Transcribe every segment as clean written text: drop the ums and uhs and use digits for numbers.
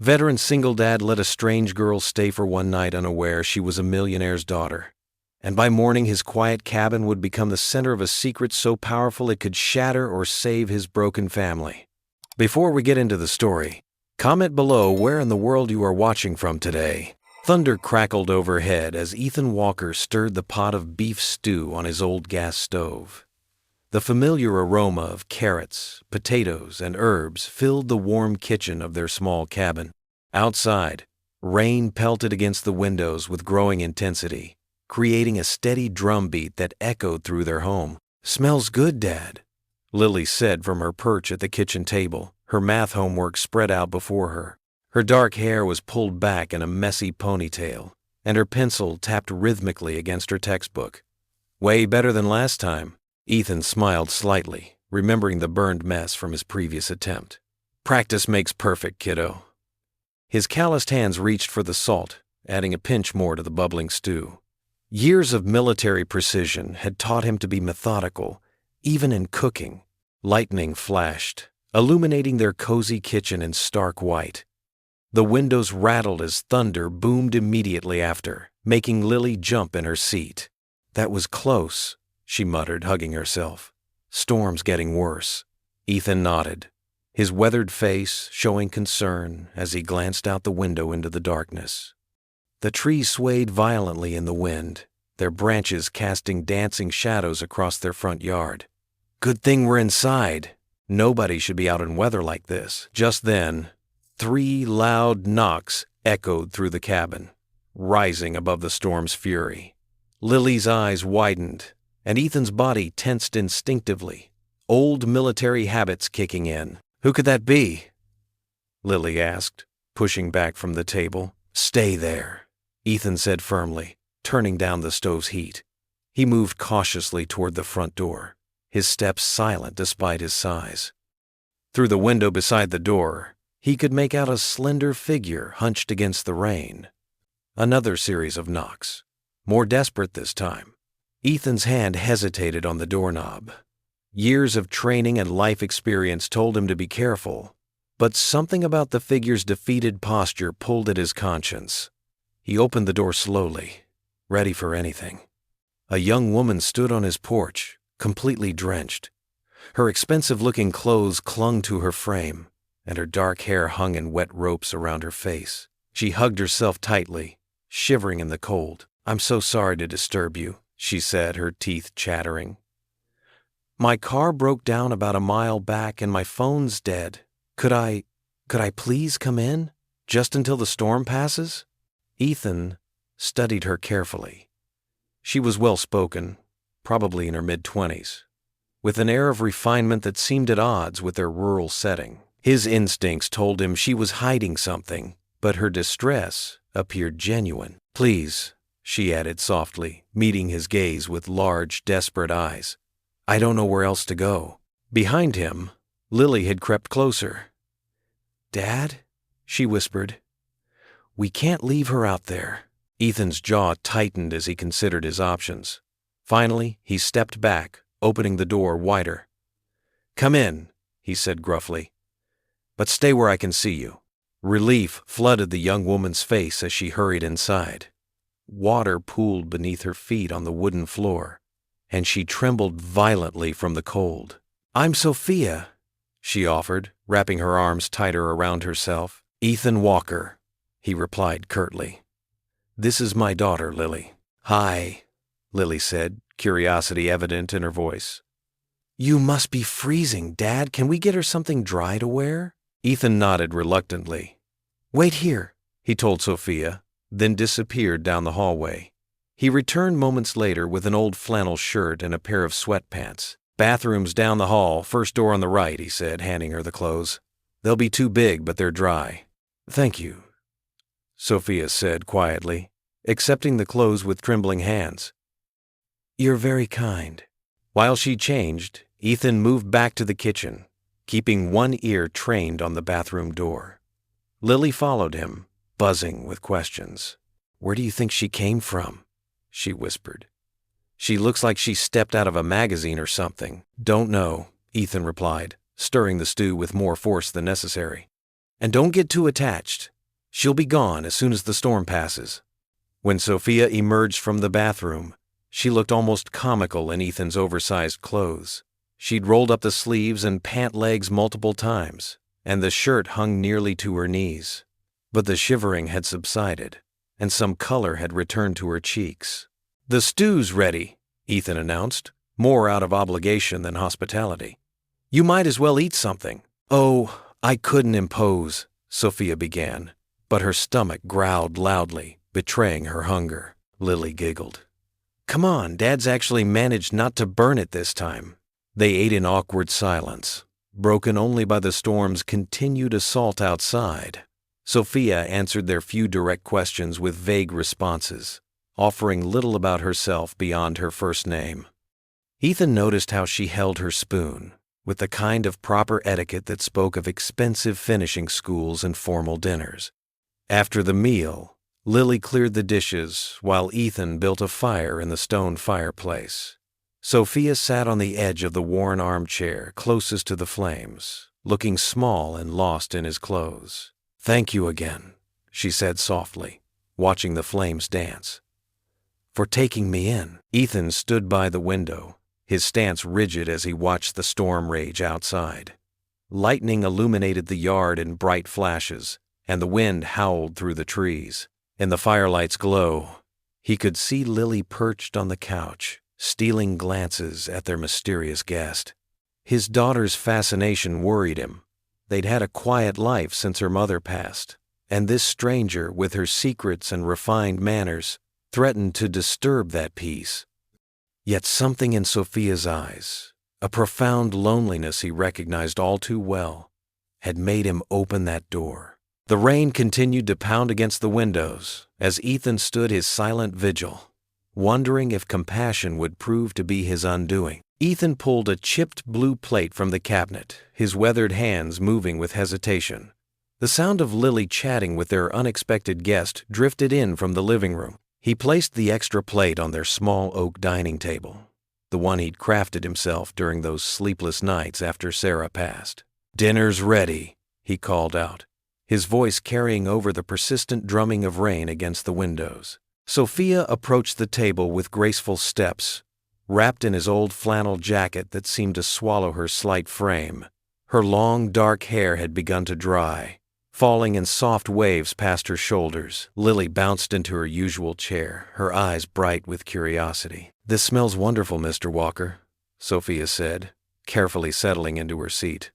Veteran single dad let a strange girl stay for one night unaware she was a millionaire's daughter. And by morning his quiet cabin would become the center of a secret so powerful it could shatter or save his broken family. Before we get into the story, comment below where in the world you are watching from today. Thunder crackled overhead as Ethan Walker stirred the pot of beef stew on his old gas stove. The familiar aroma of carrots, potatoes, and herbs filled the warm kitchen of their small cabin. Outside, rain pelted against the windows with growing intensity, creating a steady drumbeat that echoed through their home. "Smells good, Dad," Lily said from her perch at the kitchen table, her math homework spread out before her. Her dark hair was pulled back in a messy ponytail, and her pencil tapped rhythmically against her textbook. "Way better than last time." Ethan smiled slightly, remembering the burned mess from his previous attempt. "Practice makes perfect, kiddo." His calloused hands reached for the salt, adding a pinch more to the bubbling stew. Years of military precision had taught him to be methodical, even in cooking. Lightning flashed, illuminating their cozy kitchen in stark white. The windows rattled as thunder boomed immediately after, making Lily jump in her seat. "That was close," she muttered, hugging herself. "Storm's getting worse." Ethan nodded, his weathered face showing concern as he glanced out the window into the darkness. The trees swayed violently in the wind, their branches casting dancing shadows across their front yard. "Good thing we're inside. Nobody should be out in weather like this." Just then, 3 loud knocks echoed through the cabin, rising above the storm's fury. Lily's eyes widened, and Ethan's body tensed instinctively, old military habits kicking in. "Who could that be?" Lily asked, pushing back from the table. "Stay there," Ethan said firmly, turning down the stove's heat. He moved cautiously toward the front door, his steps silent despite his size. Through the window beside the door, he could make out a slender figure hunched against the rain. Another series of knocks, more desperate this time. Ethan's hand hesitated on the doorknob. Years of training and life experience told him to be careful, but something about the figure's defeated posture pulled at his conscience. He opened the door slowly, ready for anything. A young woman stood on his porch, completely drenched. Her expensive-looking clothes clung to her frame, and her dark hair hung in wet ropes around her face. She hugged herself tightly, shivering in the cold. "I'm so sorry to disturb you," she said, her teeth chattering. "My car broke down about a mile back and my phone's dead. Could I please come in? Just until the storm passes?" Ethan studied her carefully. She was well-spoken, probably in her mid-20s, with an air of refinement that seemed at odds with their rural setting. His instincts told him she was hiding something, but her distress appeared genuine. "Please," she added softly, meeting his gaze with large, desperate eyes. "I don't know where else to go." Behind him, Lily had crept closer. "Dad?" she whispered. "We can't leave her out there." Ethan's jaw tightened as he considered his options. Finally, he stepped back, opening the door wider. "Come in," he said gruffly. "But stay where I can see you." Relief flooded the young woman's face as she hurried inside. Water pooled beneath her feet on the wooden floor, and she trembled violently from the cold. "I'm Sophia," she offered, wrapping her arms tighter around herself. "Ethan Walker," he replied curtly. "This is my daughter, Lily." "Hi," Lily said, curiosity evident in her voice. "You must be freezing, Dad. Can we get her something dry to wear?" Ethan nodded reluctantly. "Wait here," he told Sophia, then disappeared down the hallway. He returned moments later with an old flannel shirt and a pair of sweatpants. "Bathroom's down the hall, first door on the right," he said, handing her the clothes. "They'll be too big, but they're dry." "Thank you," Sophia said quietly, accepting the clothes with trembling hands. "You're very kind." While she changed, Ethan moved back to the kitchen, keeping one ear trained on the bathroom door. Lily followed him, buzzing with questions. "Where do you think she came from?" she whispered. "She looks like she stepped out of a magazine or something." "Don't know," Ethan replied, stirring the stew with more force than necessary. And don't get too attached. She'll be gone as soon as the storm passes." When Sophia emerged from the bathroom, she looked almost comical in Ethan's oversized clothes. She'd rolled up the sleeves and pant legs multiple times, and the shirt hung nearly to her knees. But the shivering had subsided, and some color had returned to her cheeks. "The stew's ready," Ethan announced, more out of obligation than hospitality. "You might as well eat something." "Oh, I couldn't impose," Sophia began, but her stomach growled loudly, betraying her hunger. Lily giggled. "Come on, Dad's actually managed not to burn it this time." They ate in awkward silence, broken only by the storm's continued assault outside. Sophia answered their few direct questions with vague responses, offering little about herself beyond her first name. Ethan noticed how she held her spoon, with the kind of proper etiquette that spoke of expensive finishing schools and formal dinners. After the meal, Lily cleared the dishes while Ethan built a fire in the stone fireplace. Sophia sat on the edge of the worn armchair closest to the flames, looking small and lost in his clothes. "Thank you again," she said softly, watching the flames dance. "For taking me in." Ethan stood by the window, his stance rigid as he watched the storm rage outside. Lightning illuminated the yard in bright flashes, and the wind howled through the trees. In the firelight's glow, he could see Lily perched on the couch, stealing glances at their mysterious guest. His daughter's fascination worried him. They'd had a quiet life since her mother passed, and this stranger, with her secrets and refined manners, threatened to disturb that peace. Yet something in Sophia's eyes, a profound loneliness he recognized all too well, had made him open that door. The rain continued to pound against the windows as Ethan stood his silent vigil, wondering if compassion would prove to be his undoing. Ethan pulled a chipped blue plate from the cabinet, his weathered hands moving with hesitation. The sound of Lily chatting with their unexpected guest drifted in from the living room. He placed the extra plate on their small oak dining table, the one he'd crafted himself during those sleepless nights after Sarah passed. "Dinner's ready," he called out, his voice carrying over the persistent drumming of rain against the windows. Sophia approached the table with graceful steps, wrapped in his old flannel jacket that seemed to swallow her slight frame. Her long, dark hair had begun to dry, falling in soft waves past her shoulders. Lily bounced into her usual chair, her eyes bright with curiosity. "This smells wonderful, Mr. Walker," Sophia said, carefully settling into her seat.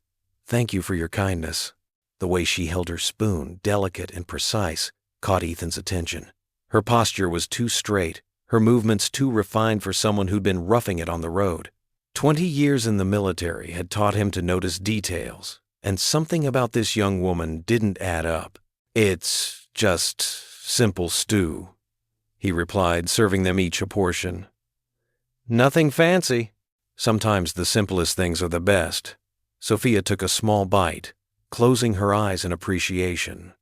"Thank you for your kindness." The way she held her spoon, delicate and precise, caught Ethan's attention. Her posture was too straight, her movements too refined for someone who'd been roughing it on the road. 20 years in the military had taught him to notice details, and something about this young woman didn't add up. "It's just simple stew," he replied, serving them each a portion. "Nothing fancy." "Sometimes the simplest things are the best." Sophia took a small bite, closing her eyes in appreciation.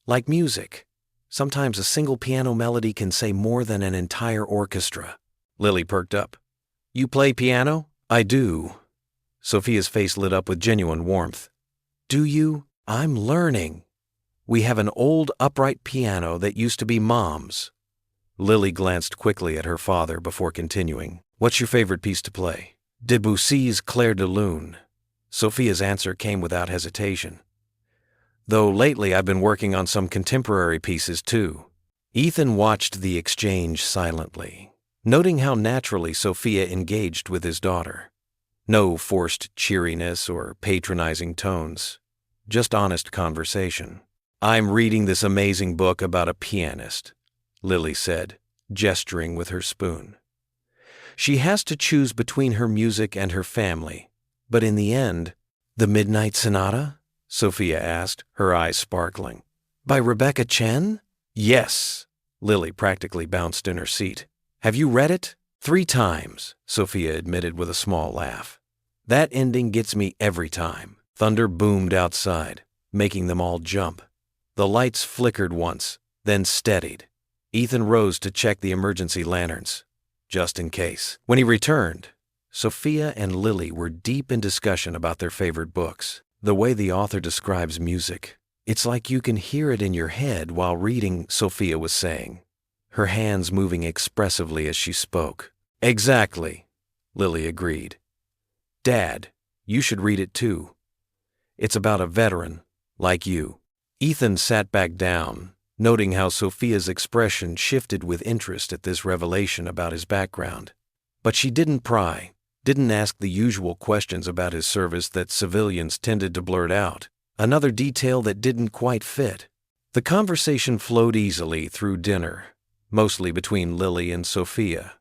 "Like music. Sometimes a single piano melody can say more than an entire orchestra." Lily perked up. "You play piano?" "I do." Sophia's face lit up with genuine warmth. "Do you? I'm learning. We have an old upright piano that used to be Mom's." Lily glanced quickly at her father before continuing. "What's your favorite piece to play?" "Debussy's Clair de Lune." Sophia's answer came without hesitation. "Though lately I've been working on some contemporary pieces too." Ethan watched the exchange silently, noting how naturally Sophia engaged with his daughter. No forced cheeriness or patronizing tones, just honest conversation. "I'm reading this amazing book about a pianist," Lily said, gesturing with her spoon. "She has to choose between her music and her family, but in the end—" "The Midnight Sonata?" Sophia asked, her eyes sparkling. "By Rebecca Chen?" "Yes." Lily practically bounced in her seat. "Have you read it?" "3 times, Sophia admitted with a small laugh. "That ending gets me every time." Thunder boomed outside, making them all jump. The lights flickered once, then steadied. Ethan rose to check the emergency lanterns, just in case. When he returned, Sophia and Lily were deep in discussion about their favorite books. The way the author describes music, It's like you can hear it in your head while reading, Sophia was saying, her hands moving expressively as she spoke. Exactly, Lily agreed. Dad, you should read it too. It's about a veteran, like you. Ethan sat back down, noting how Sophia's expression shifted with interest at this revelation about his background. But she didn't pry, didn't ask the usual questions about his service that civilians tended to blurt out, another detail that didn't quite fit. The conversation flowed easily through dinner, mostly between Lily and Sophia.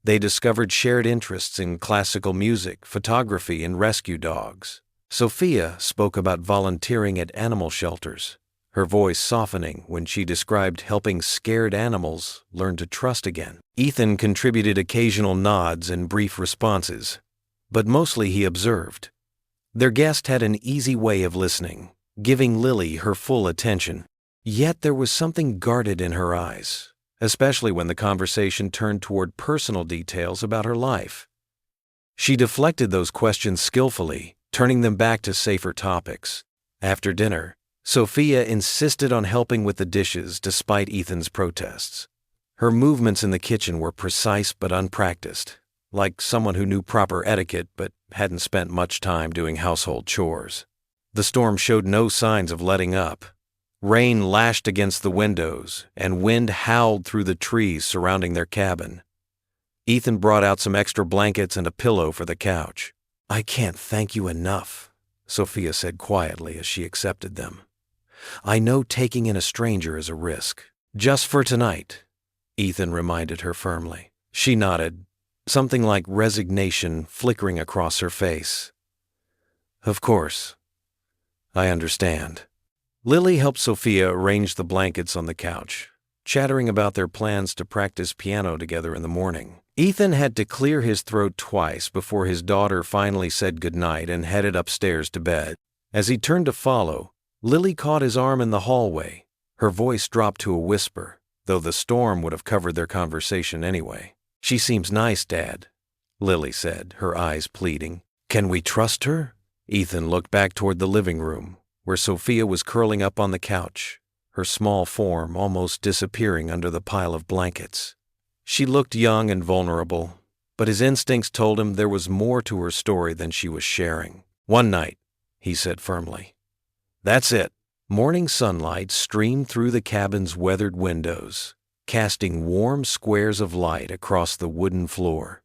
They discovered shared interests in classical music, photography, and rescue dogs. Sophia spoke about volunteering at animal shelters, her voice softening when she described helping scared animals learn to trust again. Ethan contributed occasional nods and brief responses, but mostly he observed. Their guest had an easy way of listening, giving Lily her full attention. Yet there was something guarded in her eyes, especially when the conversation turned toward personal details about her life. She deflected those questions skillfully, turning them back to safer topics. After dinner, Sophia insisted on helping with the dishes despite Ethan's protests. Her movements in the kitchen were precise but unpracticed, like someone who knew proper etiquette but hadn't spent much time doing household chores. The storm showed no signs of letting up. Rain lashed against the windows, and wind howled through the trees surrounding their cabin. Ethan brought out some extra blankets and a pillow for the couch. I can't thank you enough, Sophia said quietly as she accepted them. I know taking in a stranger is a risk. Just for tonight, Ethan reminded her firmly. She nodded, something like resignation flickering across her face. Of course. I understand. Lily helped Sophia arrange the blankets on the couch, chattering about their plans to practice piano together in the morning. Ethan had to clear his throat twice before his daughter finally said goodnight and headed upstairs to bed. As he turned to follow, Lily caught his arm in the hallway. Her voice dropped to a whisper, though the storm would have covered their conversation anyway. She seems nice, Dad, Lily said, her eyes pleading. Can we trust her? Ethan looked back toward the living room, where Sophia was curling up on the couch, her small form almost disappearing under the pile of blankets. She looked young and vulnerable, but his instincts told him there was more to her story than she was sharing. One night, he said firmly. That's it. Morning sunlight streamed through the cabin's weathered windows, casting warm squares of light across the wooden floor.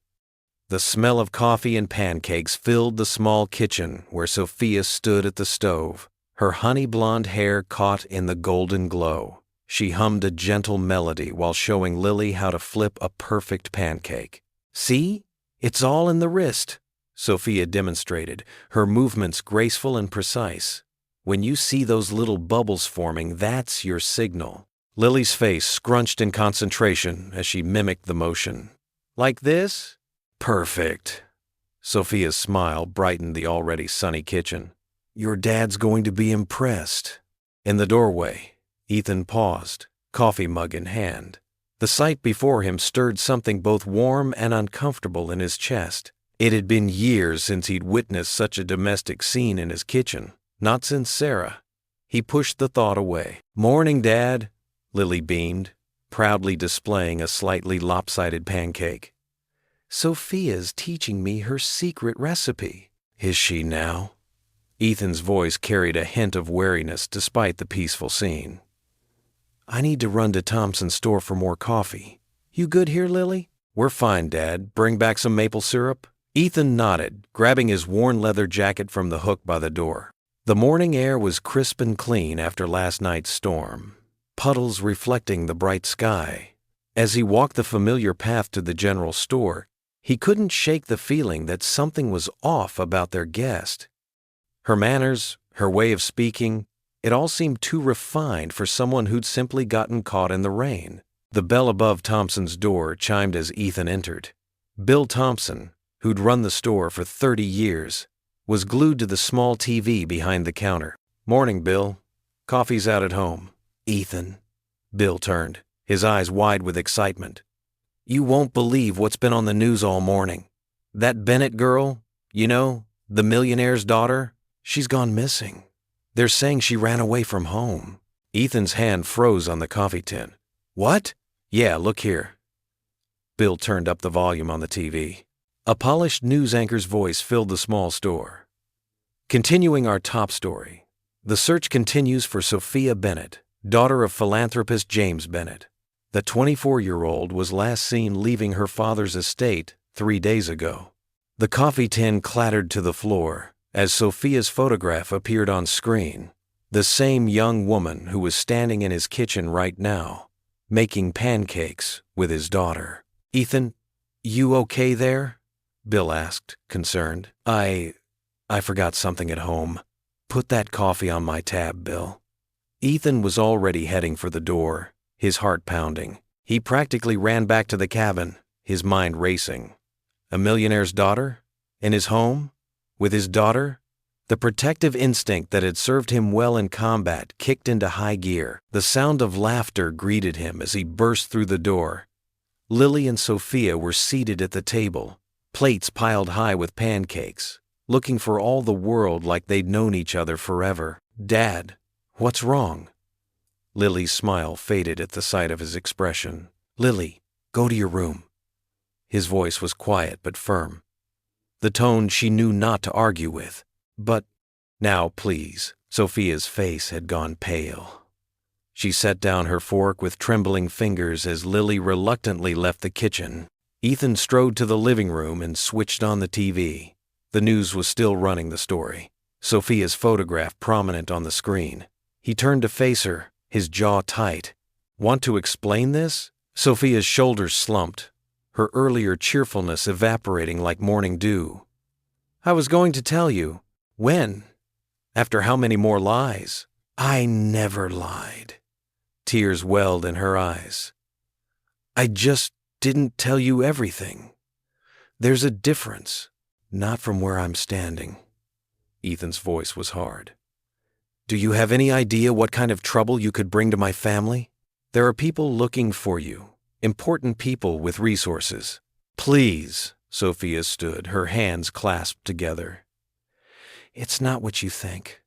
The smell of coffee and pancakes filled the small kitchen where Sophia stood at the stove, her honey-blonde hair caught in the golden glow. She hummed a gentle melody while showing Lily how to flip a perfect pancake. See? It's all in the wrist, Sophia demonstrated, her movements graceful and precise. When you see those little bubbles forming, that's your signal. Lily's face scrunched in concentration as she mimicked the motion. Like this? Perfect. Sophia's smile brightened the already sunny kitchen. Your dad's going to be impressed. In the doorway, Ethan paused, coffee mug in hand. The sight before him stirred something both warm and uncomfortable in his chest. It had been years since he'd witnessed such a domestic scene in his kitchen, not since Sarah. He pushed the thought away. Morning, Dad, Lily beamed, proudly displaying a slightly lopsided pancake. Sophia's teaching me her secret recipe. Is she now? Ethan's voice carried a hint of wariness despite the peaceful scene. I need to run to Thompson's store for more coffee. You good here, Lily? We're fine, Dad. Bring back some maple syrup? Ethan nodded, grabbing his worn leather jacket from the hook by the door. The morning air was crisp and clean after last night's storm, puddles reflecting the bright sky. As he walked the familiar path to the general store, he couldn't shake the feeling that something was off about their guest. Her manners, her way of speaking, it all seemed too refined for someone who'd simply gotten caught in the rain. The bell above Thompson's door chimed as Ethan entered. Bill Thompson, who'd run the store for 30 years, was glued to the small TV behind the counter. Morning, Bill. Coffee's out at home. Ethan. Bill turned, his eyes wide with excitement. You won't believe what's been on the news all morning. That Bennett girl, you know, the millionaire's daughter, she's gone missing. They're saying she ran away from home. Ethan's hand froze on the coffee tin. What? Yeah, look here. Bill turned up the volume on the TV. A polished news anchor's voice filled the small store. Continuing our top story. The search continues for Sophia Bennett, daughter of philanthropist James Bennett. The 24-year-old was last seen leaving her father's estate 3 days ago. The coffee tin clattered to the floor as Sophia's photograph appeared on screen. The same young woman who was standing in his kitchen right now, making pancakes with his daughter. Ethan, you okay there? Bill asked, concerned. I forgot something at home. Put that coffee on my tab, Bill. Ethan was already heading for the door, his heart pounding. He practically ran back to the cabin, his mind racing. A millionaire's daughter? In his home? With his daughter? The protective instinct that had served him well in combat kicked into high gear. The sound of laughter greeted him as he burst through the door. Lily and Sophia were seated at the table, plates piled high with pancakes, looking for all the world like they'd known each other forever. Dad, what's wrong? Lily's smile faded at the sight of his expression. Lily, go to your room. His voice was quiet but firm. The tone she knew not to argue with. But, now please. Sophia's face had gone pale. She set down her fork with trembling fingers as Lily reluctantly left the kitchen. Ethan strode to the living room and switched on the TV. The news was still running the story, Sophia's photograph prominent on the screen. He turned to face her, his jaw tight. Want to explain this? Sophia's shoulders slumped, her earlier cheerfulness evaporating like morning dew. I was going to tell you. When? After how many more lies? I never lied. Tears welled in her eyes. I just didn't tell you everything. There's a difference, not from where I'm standing. Ethan's voice was hard. Do you have any idea what kind of trouble you could bring to my family? There are people looking for you, important people with resources. Please, Sophia stood, her hands clasped together. It's not what you think.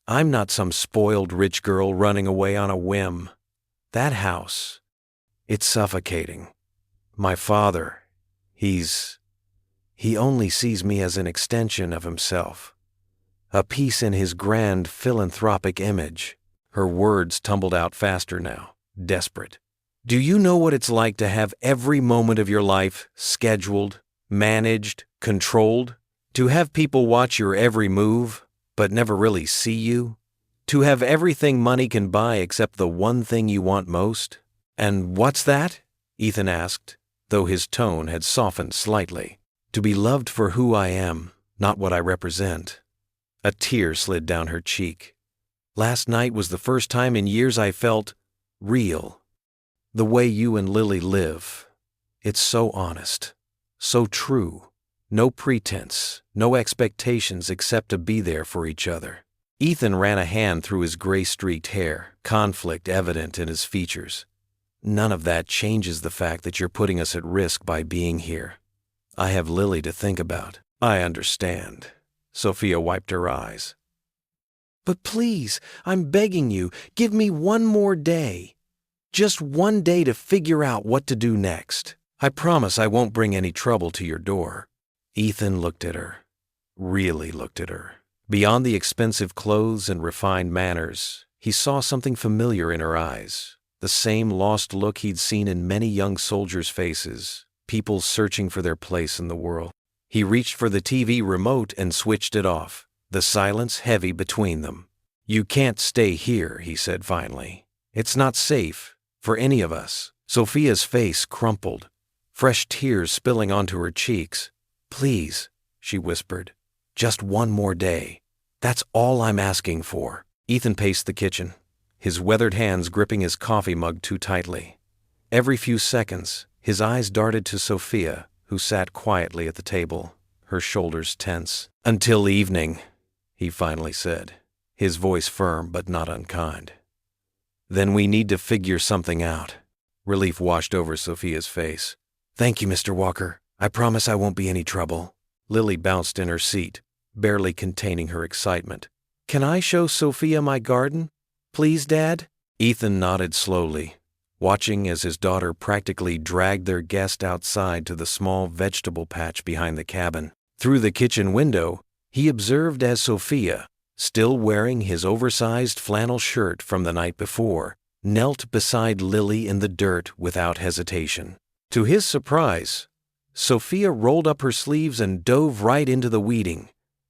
I'm not some spoiled rich girl running away on a whim. That house, it's suffocating. My father, he only sees me as an extension of himself, a piece in his grand philanthropic image. Her words tumbled out faster now, desperate. Do you know what it's like to have every moment of your life scheduled, managed, controlled? To have people watch your every move, but never really see you? To have everything money can buy except the one thing you want most? And what's that? Ethan asked, though his tone had softened slightly. To be loved for who I am, not what I represent. A tear slid down her cheek. Last night was the first time in years I felt real. The way you and Lily live. It's so honest, so true. No pretense, no expectations except to be there for each other. Ethan ran a hand through his gray-streaked hair, conflict evident in his features. None of that changes the fact that you're putting us at risk by being here. I have Lily to think about. I understand. Sophia wiped her eyes. But please, I'm begging you, give me one more day. Just one day to figure out what to do next. I promise I won't bring any trouble to your door. Ethan looked at her, really looked at her. Beyond the expensive clothes and refined manners, he saw something familiar in her eyes, the same lost look he'd seen in many young soldiers' faces, people searching for their place in the world. He reached for the TV remote and switched it off, the silence heavy between them. You can't stay here, he said finally. It's not safe, for any of us. Sophia's face crumpled, fresh tears spilling onto her cheeks. Please, she whispered, just one more day. That's all I'm asking for. Ethan paced the kitchen, his weathered hands gripping his coffee mug too tightly. Every few seconds, his eyes darted to Sophia, who sat quietly at the table, her shoulders tense. Until evening, he finally said, his voice firm but not unkind. Then we need to figure something out. Relief washed over Sophia's face. Thank you, Mr. Walker. I promise I won't be any trouble. Lily bounced in her seat, barely containing her excitement. "Can I show Sophia my garden? Please, Dad?" Ethan nodded slowly, watching as his daughter practically dragged their guest outside to the small vegetable patch behind the cabin. Through the kitchen window, he observed as Sophia, still wearing his oversized flannel shirt from the night before, knelt beside Lily in the dirt without hesitation. To his surprise, Sophia rolled up her sleeves and dove right into the weeding,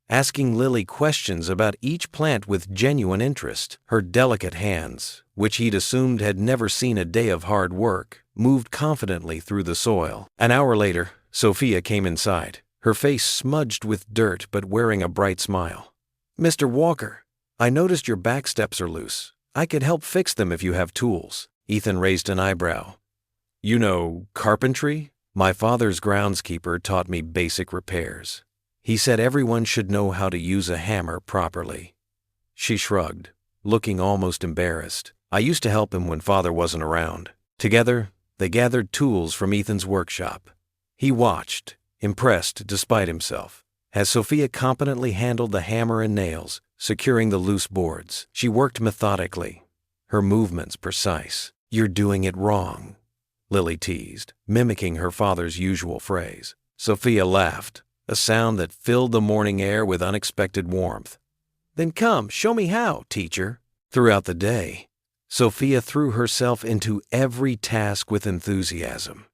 asking Lily questions about each plant with genuine interest. Her delicate hands, which he'd assumed had never seen a day of hard work, moved confidently through the soil. An hour later, Sophia came inside, her face smudged with dirt but wearing a bright smile. "Mr. Walker, I noticed your back steps are loose. I could help fix them if you have tools." Ethan raised an eyebrow. "You know carpentry?" "My father's groundskeeper taught me basic repairs. He said everyone should know how to use a hammer properly." She shrugged, looking almost embarrassed. "I used to help him when Father wasn't around." Together, they gathered tools from Ethan's workshop. He watched, impressed despite himself, as Sophia competently handled the hammer and nails, securing the loose boards. She worked methodically, her movements precise. "You're doing it wrong," Lily teased, mimicking her father's usual phrase. Sophia laughed, a sound that filled the morning air with unexpected warmth. "Then come, show me how, teacher." Throughout the day, Sophia threw herself into every task with enthusiasm.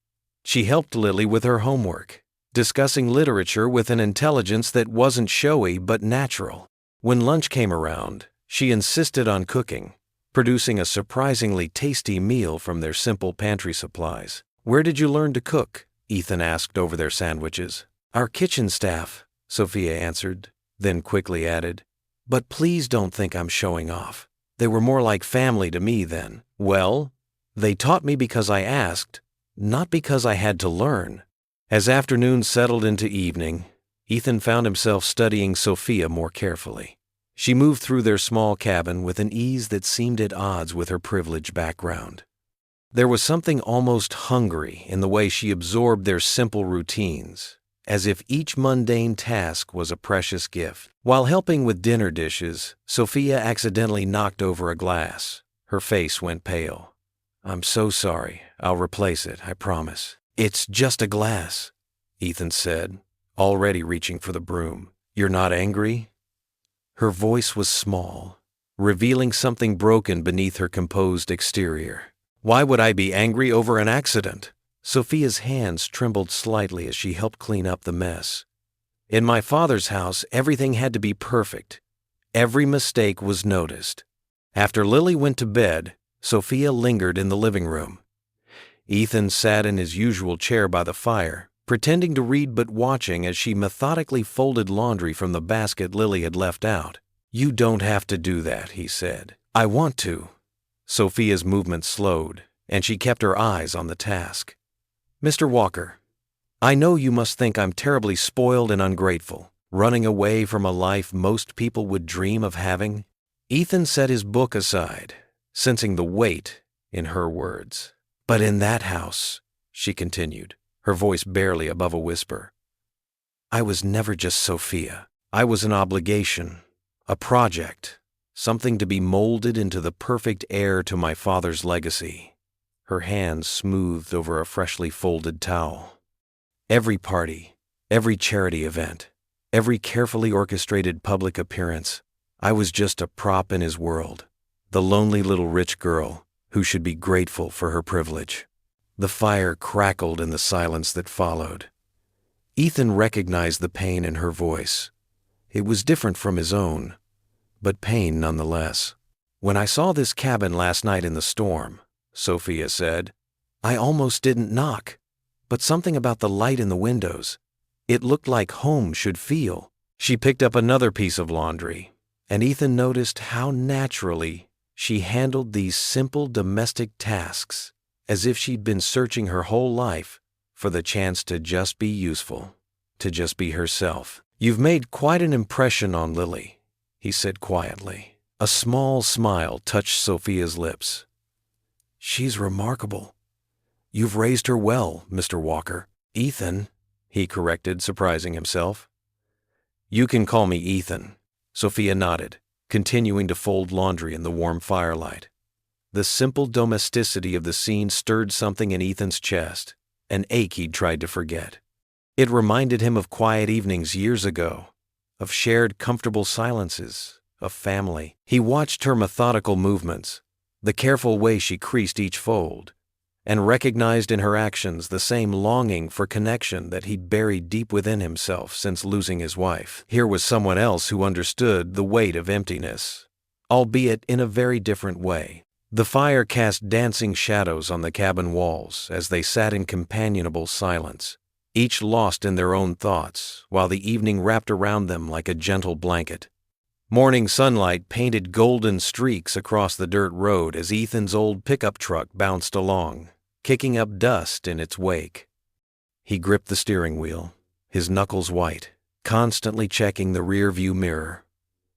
She helped Lily with her homework, discussing literature with an intelligence that wasn't showy but natural. When lunch came around, she insisted on cooking, producing a surprisingly tasty meal from their simple pantry supplies. "Where did you learn to cook?" Ethan asked over their sandwiches. "Our kitchen staff," Sophia answered, then quickly added, "But please don't think I'm showing off. They were more like family to me then." "Well, they taught me because I asked, not because I had to learn." As afternoon settled into evening, Ethan found himself studying Sophia more carefully. She moved through their small cabin with an ease that seemed at odds with her privileged background. There was something almost hungry in the way she absorbed their simple routines, as if each mundane task was a precious gift. While helping with dinner dishes, Sophia accidentally knocked over a glass. Her face went pale. "I'm so sorry. I'll replace it, I promise." "It's just a glass," Ethan said, already reaching for the broom. "You're not angry?" Her voice was small, revealing something broken beneath her composed exterior. "Why would I be angry over an accident?" Sophia's hands trembled slightly as she helped clean up the mess. "In my father's house, everything had to be perfect. Every mistake was noticed." After Lily went to bed, Sophia lingered in the living room. Ethan sat in his usual chair by the fire, pretending to read but watching as she methodically folded laundry from the basket Lily had left out. "You don't have to do that," he said. "I want to." Sophia's movement slowed, and she kept her eyes on the task. "Mr. Walker, I know you must think I'm terribly spoiled and ungrateful, running away from a life most people would dream of having." Ethan set his book aside, sensing the weight in her words. "But in that house," she continued, her voice barely above a whisper, "I was never just Sophia. I was an obligation, a project, something to be molded into the perfect heir to my father's legacy." Her hands smoothed over a freshly folded towel. "Every party, every charity event, every carefully orchestrated public appearance, I was just a prop in his world, the lonely little rich girl who should be grateful for her privilege." The fire crackled in the silence that followed. Ethan recognized the pain in her voice. It was different from his own, but pain nonetheless. "When I saw this cabin last night in the storm," Sophia said, "I almost didn't knock, but something about the light in the windows. It looked like home should feel." She picked up another piece of laundry, and Ethan noticed how naturally she handled these simple domestic tasks, as if she'd been searching her whole life for the chance to just be useful, to just be herself. "You've made quite an impression on Lily," he said quietly. A small smile touched Sophia's lips. "She's remarkable. You've raised her well, Mr. Walker." "Ethan," he corrected, surprising himself. "You can call me Ethan." Sophia nodded. continuing to fold laundry in the warm firelight. The simple domesticity of the scene stirred something in Ethan's chest, an ache he'd tried to forget. It reminded him of quiet evenings years ago, of shared comfortable silences, of family. He watched her methodical movements, the careful way she creased each fold, and recognized in her actions the same longing for connection that he'd buried deep within himself since losing his wife. Here was someone else who understood the weight of emptiness, albeit in a very different way. The fire cast dancing shadows on the cabin walls as they sat in companionable silence, each lost in their own thoughts, while the evening wrapped around them like a gentle blanket. Morning sunlight painted golden streaks across the dirt road as Ethan's old pickup truck bounced along, kicking up dust in its wake. He gripped the steering wheel, his knuckles white, constantly checking the rear-view mirror.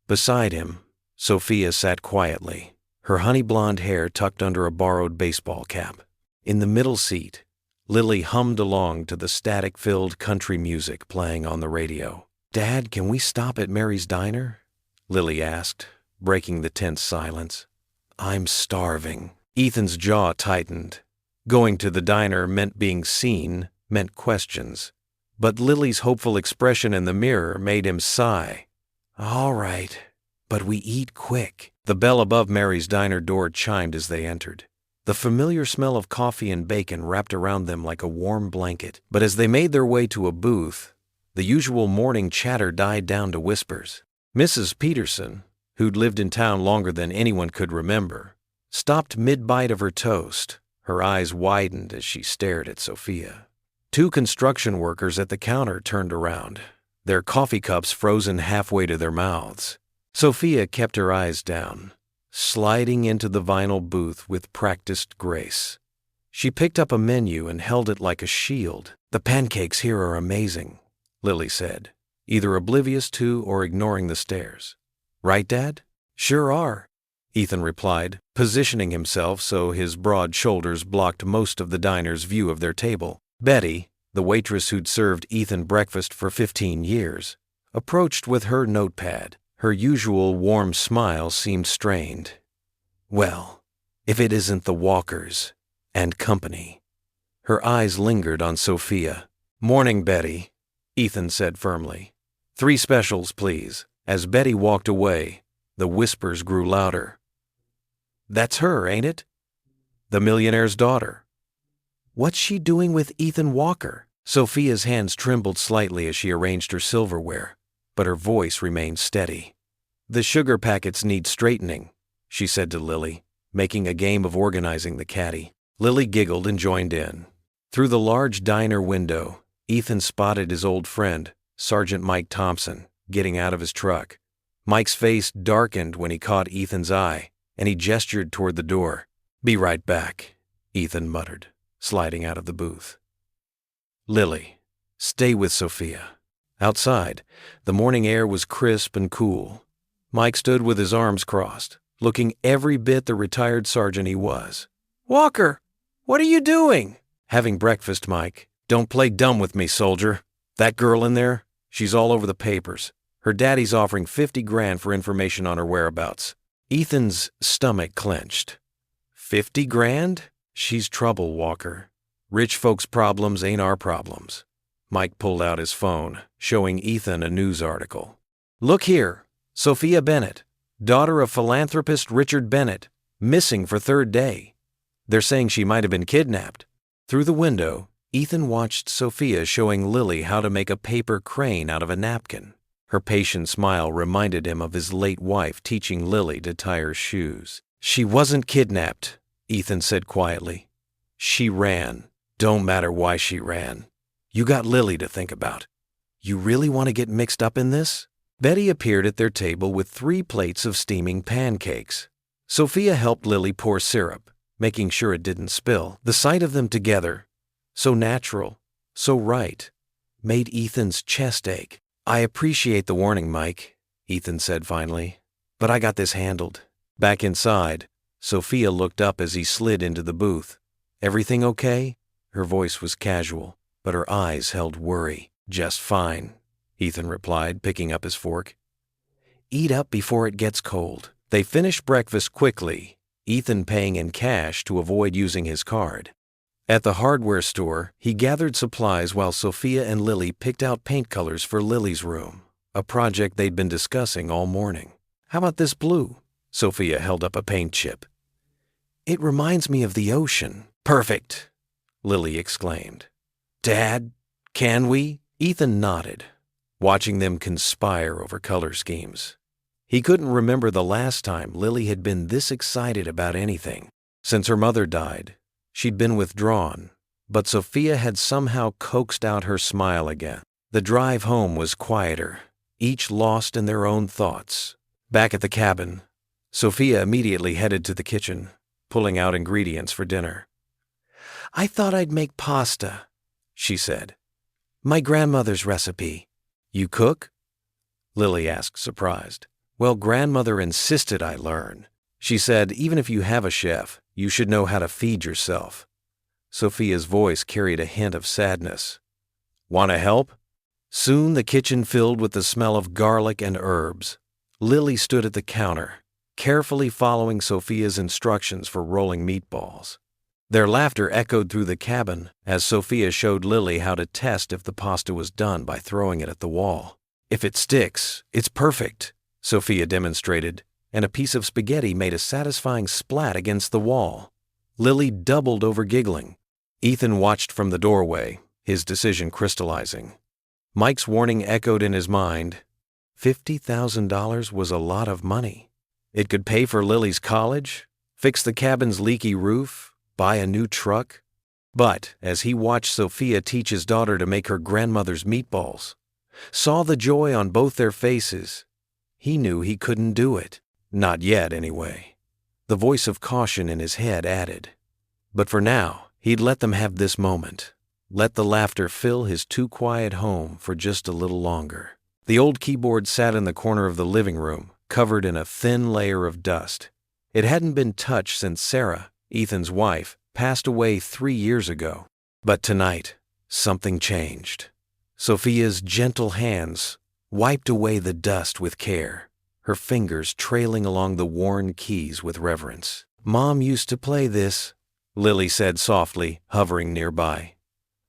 Beside him, Sophia sat quietly, her honey-blonde hair tucked under a borrowed baseball cap. In the middle seat, Lily hummed along to the static-filled country music playing on the radio. "Dad, can we stop at Mary's Diner?" Lily asked, breaking the tense silence. "I'm starving." Ethan's jaw tightened. Going to the diner meant being seen, meant questions. But Lily's hopeful expression in the mirror made him sigh. "All right, but we eat quick." The bell above Mary's Diner door chimed as they entered. The familiar smell of coffee and bacon wrapped around them like a warm blanket. But as they made their way to a booth, the usual morning chatter died down to whispers. Mrs. Peterson, who'd lived in town longer than anyone could remember, stopped mid-bite of her toast. Her eyes widened as she stared at Sophia. Two construction workers at the counter turned around, their coffee cups frozen halfway to their mouths. Sophia kept her eyes down, sliding into the vinyl booth with practiced grace. She picked up a menu and held it like a shield. "The pancakes here are amazing," Lily said, either oblivious to or ignoring the stares. "Right, Dad?" "Sure are," Ethan replied, positioning himself so his broad shoulders blocked most of the diner's view of their table. Betty, the waitress who'd served Ethan breakfast for 15 years, approached with her notepad. Her usual warm smile seemed strained. "Well, if it isn't the Walkers and company." Her eyes lingered on Sophia. "Morning, Betty," Ethan said firmly. "3 specials, please." As Betty walked away, the whispers grew louder. "That's her, ain't it? The millionaire's daughter. What's she doing with Ethan Walker?" Sophia's hands trembled slightly as she arranged her silverware, but her voice remained steady. "The sugar packets need straightening," she said to Lily, making a game of organizing the caddy. Lily giggled and joined in. Through the large diner window, Ethan spotted his old friend, Sergeant Mike Thompson, getting out of his truck. Mike's face darkened when he caught Ethan's eye, and he gestured toward the door. "Be right back," Ethan muttered, sliding out of the booth. "Lily, stay with Sophia." Outside, the morning air was crisp and cool. Mike stood with his arms crossed, looking every bit the retired sergeant he was. "Walker, what are you doing?" "Having breakfast, Mike." "Don't play dumb with me, soldier. That girl in there, she's all over the papers. Her daddy's offering 50 grand for information on her whereabouts." Ethan's stomach clenched. 50 grand? She's trouble, Walker. Rich folks' problems ain't our problems. Mike pulled out his phone, showing Ethan a news article. "Look here, Sophia Bennett, daughter of philanthropist Richard Bennett, missing for 3rd day. They're saying she might have been kidnapped." Through the window, Ethan watched Sophia showing Lily how to make a paper crane out of a napkin. Her patient smile reminded him of his late wife teaching Lily to tie her shoes. "She wasn't kidnapped," Ethan said quietly. "She ran. Don't matter why she ran. You got Lily to think about. You really want to get mixed up in this?" Betty appeared at their table with 3 plates of steaming pancakes. Sophia helped Lily pour syrup, making sure it didn't spill. The sight of them together, so natural, so right, made Ethan's chest ache. "I appreciate the warning, Mike," Ethan said finally, "but I got this handled." Back inside, Sophia looked up as he slid into the booth. "Everything okay?" Her voice was casual, but her eyes held worry. "Just fine," Ethan replied, picking up his fork. Eat up before it gets cold. They finished breakfast quickly, Ethan paying in cash to avoid using his card. At the hardware store, he gathered supplies while Sophia and Lily picked out paint colors for Lily's room, a project they'd been discussing all morning. How about this blue? Sophia held up a paint chip. It reminds me of the ocean. Perfect, Lily exclaimed. Dad, can we? Ethan nodded, watching them conspire over color schemes. He couldn't remember the last time Lily had been this excited about anything. Since her mother died, she'd been withdrawn, but Sophia had somehow coaxed out her smile again. The drive home was quieter, each lost in their own thoughts. Back at the cabin, Sophia immediately headed to the kitchen, pulling out ingredients for dinner. I thought I'd make pasta, she said. My grandmother's recipe. You cook? Lily asked, surprised. Well, grandmother insisted I learn. She said, even if you have a chef, you should know how to feed yourself. Sophia's voice carried a hint of sadness. Want to help? Soon the kitchen filled with the smell of garlic and herbs. Lily stood at the counter, carefully following Sophia's instructions for rolling meatballs. Their laughter echoed through the cabin as Sophia showed Lily how to test if the pasta was done by throwing it at the wall. If it sticks, it's perfect, Sophia demonstrated, and a piece of spaghetti made a satisfying splat against the wall. Lily doubled over giggling. Ethan watched from the doorway, his decision crystallizing. Mike's warning echoed in his mind. $50,000 was a lot of money. It could pay for Lily's college, fix the cabin's leaky roof, buy a new truck. But as he watched Sophia teach his daughter to make her grandmother's meatballs, saw the joy on both their faces, he knew he couldn't do it. Not yet, anyway. The voice of caution in his head added. But for now, he'd let them have this moment. Let the laughter fill his too-quiet home for just a little longer. The old keyboard sat in the corner of the living room, covered in a thin layer of dust. It hadn't been touched since Sarah, Ethan's wife, passed away 3 years ago. But tonight, something changed. Sophia's gentle hands wiped away the dust with care, her fingers trailing along the worn keys with reverence. Mom used to play this, Lily said softly, hovering nearby.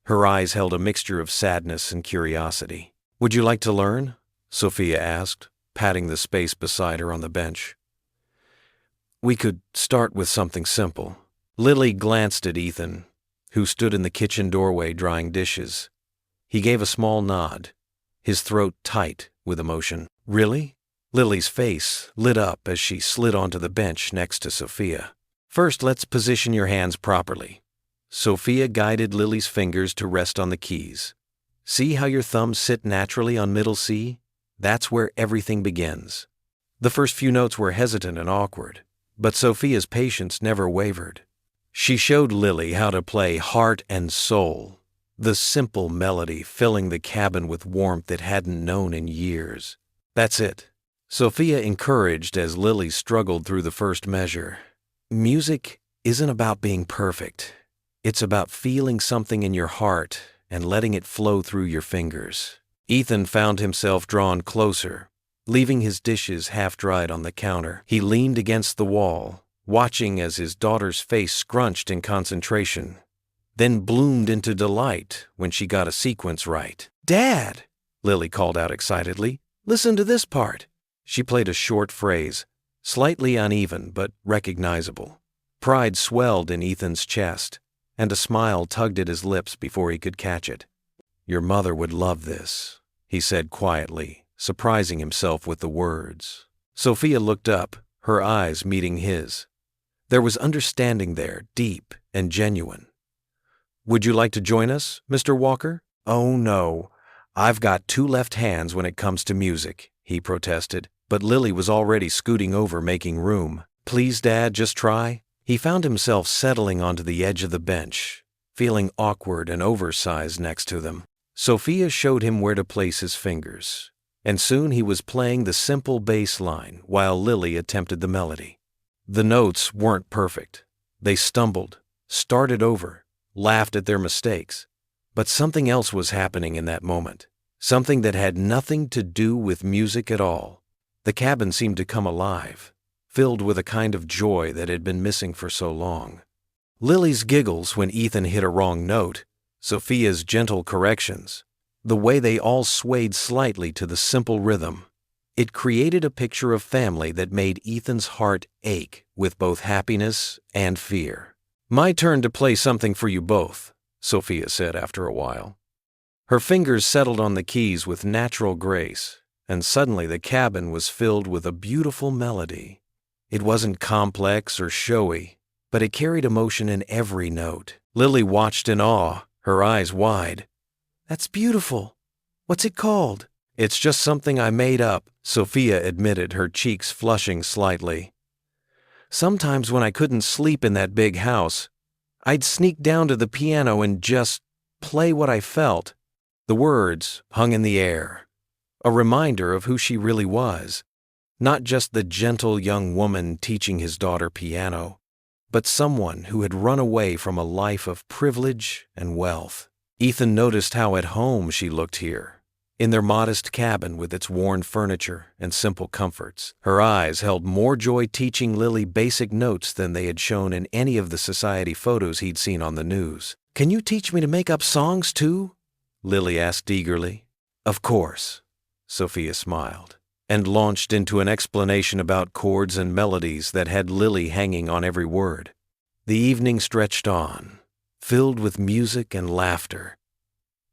Her eyes held a mixture of sadness and curiosity. Would you like to learn? Sophia asked, patting the space beside her on the bench. We could start with something simple. Lily glanced at Ethan, who stood in the kitchen doorway drying dishes. He gave a small nod, his throat tight with emotion. Really? Lily's face lit up as she slid onto the bench next to Sophia. First, let's position your hands properly. Sophia guided Lily's fingers to rest on the keys. See how your thumbs sit naturally on middle C? That's where everything begins. The first few notes were hesitant and awkward, but Sophia's patience never wavered. She showed Lily how to play Heart and Soul, the simple melody filling the cabin with warmth it hadn't known in years. That's it, Sophia encouraged as Lily struggled through the first measure. Music isn't about being perfect. It's about feeling something in your heart and letting it flow through your fingers. Ethan found himself drawn closer, leaving his dishes half-dried on the counter. He leaned against the wall, watching as his daughter's face scrunched in concentration, then bloomed into delight when she got a sequence right. Dad, Lily called out excitedly, listen to this part. She played a short phrase, slightly uneven but recognizable. Pride swelled in Ethan's chest, and a smile tugged at his lips before he could catch it. Your mother would love this, he said quietly, surprising himself with the words. Sophia looked up, her eyes meeting his. There was understanding there, deep and genuine. Would you like to join us, Mr. Walker? Oh no, I've got 2 left hands when it comes to music, he protested, but Lily was already scooting over making room. Please, Dad, just try. He found himself settling onto the edge of the bench, feeling awkward and oversized next to them. Sophia showed him where to place his fingers, and soon he was playing the simple bass line while Lily attempted the melody. The notes weren't perfect. They stumbled, started over, laughed at their mistakes. But something else was happening in that moment, something that had nothing to do with music at all. The cabin seemed to come alive, filled with a kind of joy that had been missing for so long. Lily's giggles when Ethan hit a wrong note, Sophia's gentle corrections, the way they all swayed slightly to the simple rhythm. It created a picture of family that made Ethan's heart ache with both happiness and fear. "My turn to play something for you both," Sophia said after a while. Her fingers settled on the keys with natural grace, and suddenly the cabin was filled with a beautiful melody. It wasn't complex or showy, but it carried emotion in every note. Lily watched in awe, her eyes wide. "That's beautiful. What's it called?" "It's just something I made up," Sophia admitted, her cheeks flushing slightly. "Sometimes when I couldn't sleep in that big house, I'd sneak down to the piano and just play what I felt." The words hung in the air, a reminder of who she really was, not just the gentle young woman teaching his daughter piano, but someone who had run away from a life of privilege and wealth. Ethan noticed how at home she looked here, in their modest cabin with its worn furniture and simple comforts. Her eyes held more joy teaching Lily basic notes than they had shown in any of the society photos he'd seen on the news. "Can you teach me to make up songs too?" Lily asked eagerly. "Of course," Sophia smiled, and launched into an explanation about chords and melodies that had Lily hanging on every word. The evening stretched on, filled with music and laughter.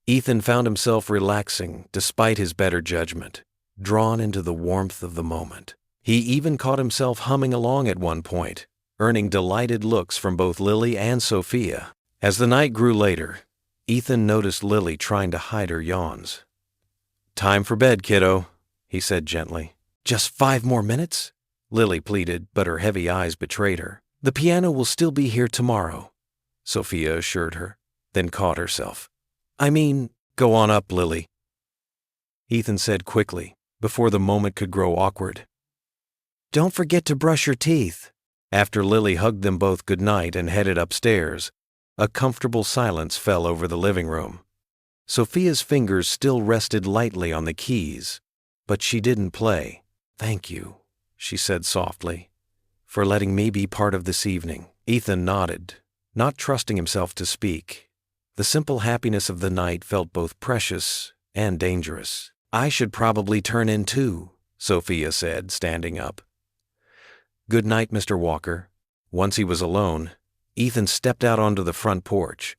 Ethan found himself relaxing despite his better judgment, drawn into the warmth of the moment. He even caught himself humming along at one point, earning delighted looks from both Lily and Sophia. As the night grew later, Ethan noticed Lily trying to hide her yawns. "Time for bed, kiddo," he said gently. "Just 5 more minutes?" Lily pleaded, but her heavy eyes betrayed her. "The piano will still be here tomorrow," Sophia assured her, then caught herself. "I mean, go on up, Lily," Ethan said quickly, before the moment could grow awkward. "Don't forget to brush your teeth." After Lily hugged them both goodnight and headed upstairs, a comfortable silence fell over the living room. Sophia's fingers still rested lightly on the keys, but she didn't play. "Thank you," she said softly, "for letting me be part of this evening." Ethan nodded, not trusting himself to speak. The simple happiness of the night felt both precious and dangerous. "I should probably turn in too," Sophia said, standing up. "Good night, Mr. Walker." Once he was alone, Ethan stepped out onto the front porch.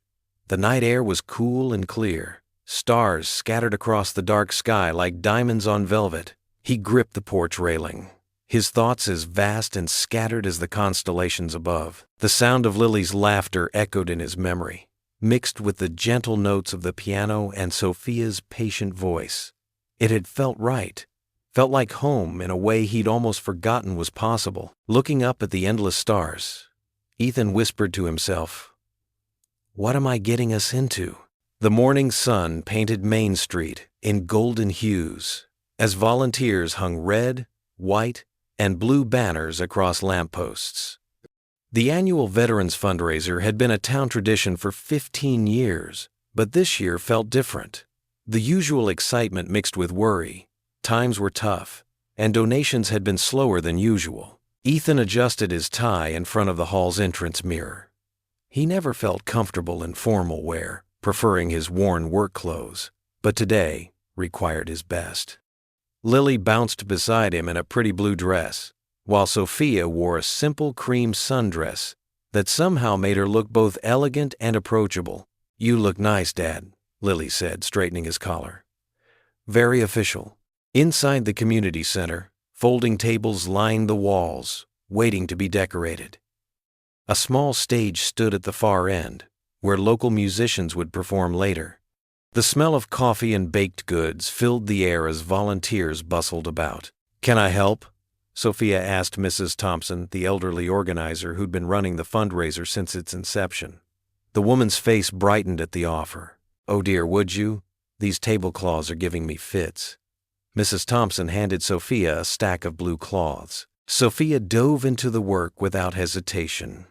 The night air was cool and clear, stars scattered across the dark sky like diamonds on velvet. He gripped the porch railing, his thoughts as vast and scattered as the constellations above. The sound of Lily's laughter echoed in his memory, mixed with the gentle notes of the piano and Sophia's patient voice. It had felt right, felt like home in a way he'd almost forgotten was possible. Looking up at the endless stars, Ethan whispered to himself, "What am I getting us into?" The morning sun painted Main Street in golden hues as volunteers hung red, white, and blue banners across lampposts. The annual Veterans Fundraiser had been a town tradition for 15 years, but this year felt different. The usual excitement mixed with worry. Times were tough, and donations had been slower than usual. Ethan adjusted his tie in front of the hall's entrance mirror. He never felt comfortable in formal wear, preferring his worn work clothes, but today required his best. Lily bounced beside him in a pretty blue dress, while Sophia wore a simple cream sundress that somehow made her look both elegant and approachable. "You look nice, Dad," Lily said, straightening his collar. Very official. Inside the community center, folding tables lined the walls, waiting to be decorated. A small stage stood at the far end, where local musicians would perform later. The smell of coffee and baked goods filled the air as volunteers bustled about. "Can I help?" Sophia asked Mrs. Thompson, the elderly organizer who'd been running the fundraiser since its inception. The woman's face brightened at the offer. "Oh dear, would you? These tablecloths are giving me fits." Mrs. Thompson handed Sophia a stack of blue cloths. Sophia dove into the work without hesitation,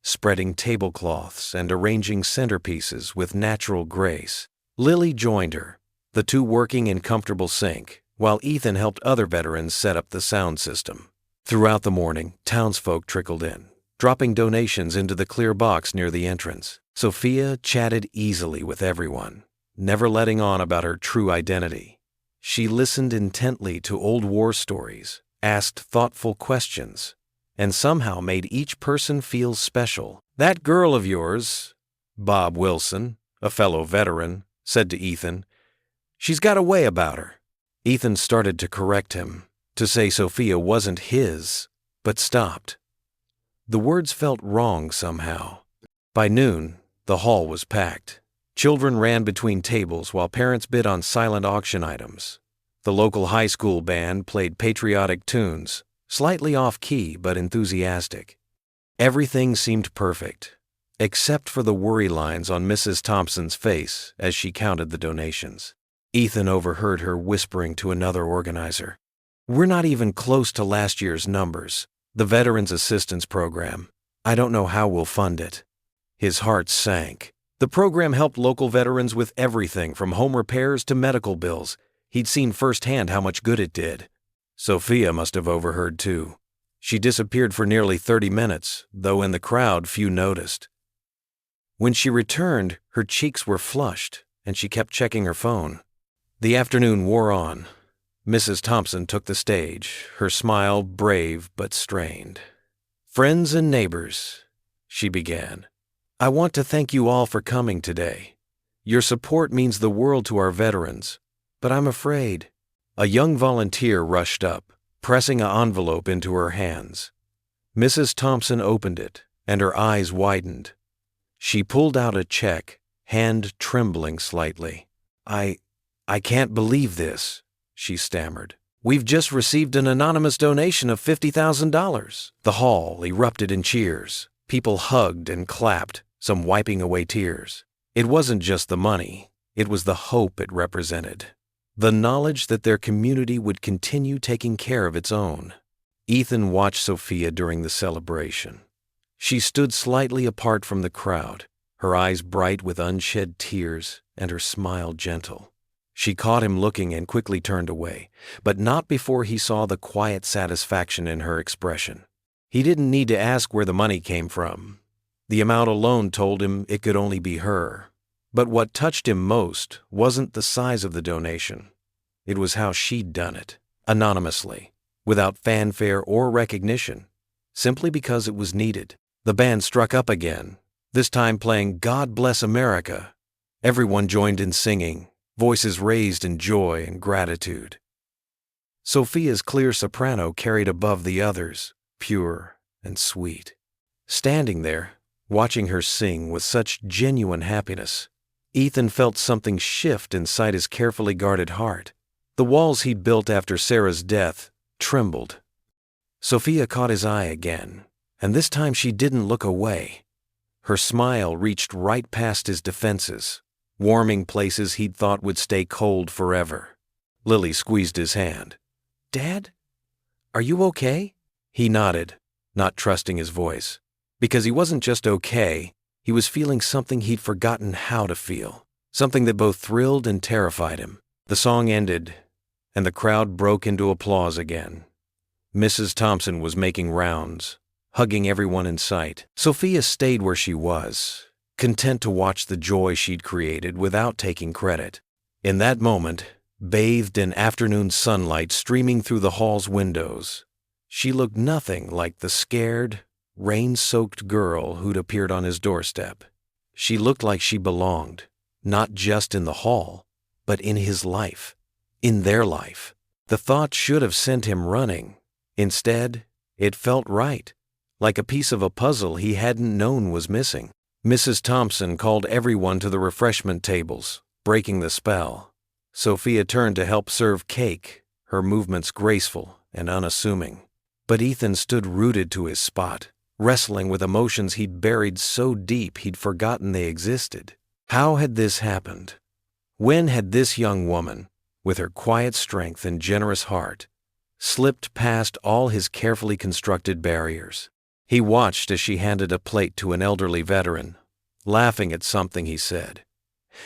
spreading tablecloths and arranging centerpieces with natural grace. Lily joined her, the two working in comfortable sync, while Ethan helped other veterans set up the sound system. Throughout the morning, townsfolk trickled in, dropping donations into the clear box near the entrance. Sophia chatted easily with everyone, never letting on about her true identity. She listened intently to old war stories, asked thoughtful questions, and somehow made each person feel special. "That girl of yours," Bob Wilson, a fellow veteran, said to Ethan, "she's got a way about her." Ethan started to correct him, to say Sophia wasn't his, but stopped. The words felt wrong somehow. By noon, the hall was packed. Children ran between tables while parents bid on silent auction items. The local high school band played patriotic tunes, slightly off-key but enthusiastic. Everything seemed perfect, except for the worry lines on Mrs. Thompson's face as she counted the donations. Ethan overheard her whispering to another organizer, "We're not even close to last year's numbers. The Veterans Assistance Program. I don't know how we'll fund it." His heart sank. The program helped local veterans with everything from home repairs to medical bills. He'd seen firsthand how much good it did. Sophia must have overheard too. She disappeared for nearly 30 minutes, though in the crowd few noticed. When she returned, her cheeks were flushed, and she kept checking her phone. The afternoon wore on. Mrs. Thompson took the stage, her smile brave but strained. "Friends and neighbors," she began, "I want to thank you all for coming today. Your support means the world to our veterans, but I'm afraid." A young volunteer rushed up, pressing an envelope into her hands. Mrs. Thompson opened it, and her eyes widened. She pulled out a check, hand trembling slightly. I can't believe this," she stammered. "We've just received an anonymous donation of $50,000. The hall erupted in cheers. People hugged and clapped, some wiping away tears. It wasn't just the money, it was the hope it represented. The knowledge that their community would continue taking care of its own. Ethan watched Sophia during the celebration. She stood slightly apart from the crowd, her eyes bright with unshed tears and her smile gentle. She caught him looking and quickly turned away, but not before he saw the quiet satisfaction in her expression. He didn't need to ask where the money came from. The amount alone told him it could only be her. But what touched him most wasn't the size of the donation. It was how she'd done it, anonymously, without fanfare or recognition, simply because it was needed. The band struck up again, this time playing "God Bless America." Everyone joined in singing, voices raised in joy and gratitude. Sophia's clear soprano carried above the others, pure and sweet. Standing there, watching her sing with such genuine happiness, Ethan felt something shift inside his carefully guarded heart. The walls he'd built after Sarah's death trembled. Sophia caught his eye again, and this time she didn't look away. Her smile reached right past his defenses, warming places he'd thought would stay cold forever. Lily squeezed his hand. "Dad, are you okay?" He nodded, not trusting his voice. Because he wasn't just okay, he was feeling something he'd forgotten how to feel, something that both thrilled and terrified him. The song ended, and the crowd broke into applause again. Mrs. Thompson was making rounds, hugging everyone in sight. Sophia stayed where she was, content to watch the joy she'd created without taking credit. In that moment, bathed in afternoon sunlight streaming through the hall's windows, she looked nothing like the scared, rain-soaked girl who'd appeared on his doorstep. She looked like she belonged, not just in the hall, but in his life, in their life. The thought should have sent him running. Instead, it felt right, like a piece of a puzzle he hadn't known was missing. Mrs. Thompson called everyone to the refreshment tables, breaking the spell. Sophia turned to help serve cake, her movements graceful and unassuming. But Ethan stood rooted to his spot, wrestling with emotions he'd buried so deep he'd forgotten they existed. How had this happened? When had this young woman, with her quiet strength and generous heart, slipped past all his carefully constructed barriers? He watched as she handed a plate to an elderly veteran, laughing at something he said.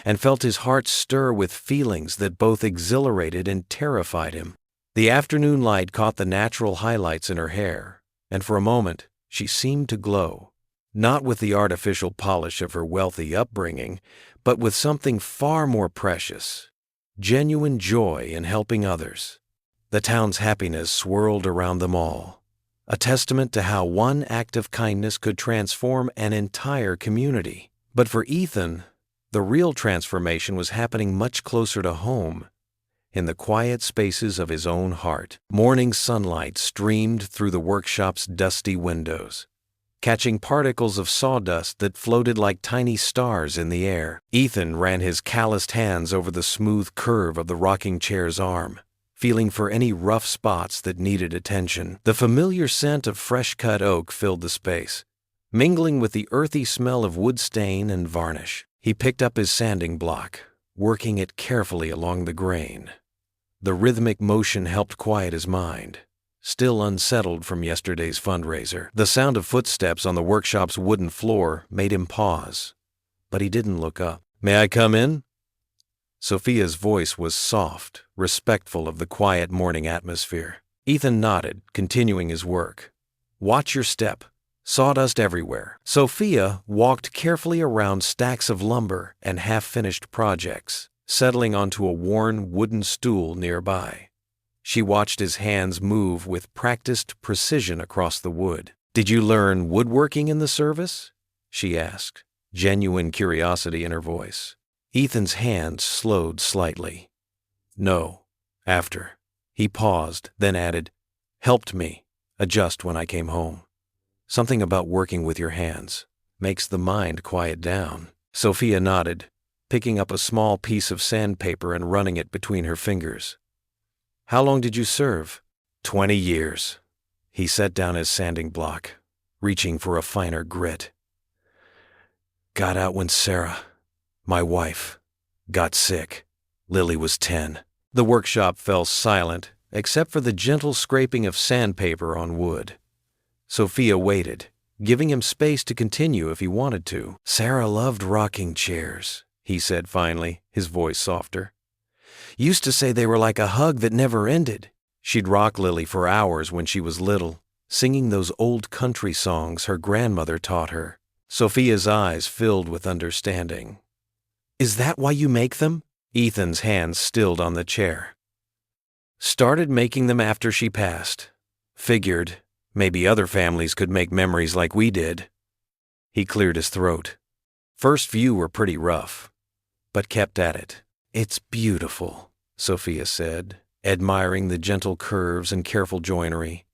and felt his heart stir with feelings that both exhilarated and terrified him. The afternoon light caught the natural highlights in her hair, and for a moment she seemed to glow, not with the artificial polish of her wealthy upbringing, but with something far more precious: genuine joy in helping others. The town's happiness swirled around them all, a testament to how one act of kindness could transform an entire community. But for Ethan, the real transformation was happening much closer to home, in the quiet spaces of his own heart. Morning sunlight streamed through the workshop's dusty windows, catching particles of sawdust that floated like tiny stars in the air. Ethan ran his calloused hands over the smooth curve of the rocking chair's arm, feeling for any rough spots that needed attention. The familiar scent of fresh-cut oak filled the space, mingling with the earthy smell of wood stain and varnish. He picked up his sanding block, working it carefully along the grain. The rhythmic motion helped quiet his mind, still unsettled from yesterday's fundraiser. The sound of footsteps on the workshop's wooden floor made him pause, but he didn't look up. "May I come in?" Sophia's voice was soft, respectful of the quiet morning atmosphere. Ethan nodded, continuing his work. "Watch your step. Sawdust everywhere." Sophia walked carefully around stacks of lumber and half-finished projects, settling onto a worn wooden stool nearby. She watched his hands move with practiced precision across the wood. "Did you learn woodworking in the service?" she asked, genuine curiosity in her voice. Ethan's hands slowed slightly. "No, after." He paused, then added, "Helped me adjust when I came home. Something about working with your hands makes the mind quiet down." Sophia nodded, picking up a small piece of sandpaper and running it between her fingers. "How long did you serve?" 20 years. He set down his sanding block, reaching for a finer grit. "Got out when Sarah, my wife, got sick. Lily was 10. The workshop fell silent, except for the gentle scraping of sandpaper on wood. Sophia waited, giving him space to continue if he wanted to. "Sarah loved rocking chairs," he said finally, his voice softer. "Used to say they were like a hug that never ended." She'd rock Lily for hours when she was little, singing those old country songs her grandmother taught her. Sophia's eyes filled with understanding. "Is that why you make them?" Ethan's hands stilled on the chair. "Started making them after she passed. Figured maybe other families could make memories like we did." He cleared his throat. "First few were pretty rough, but kept at it." "It's beautiful," Sophia said, admiring the gentle curves and careful joinery.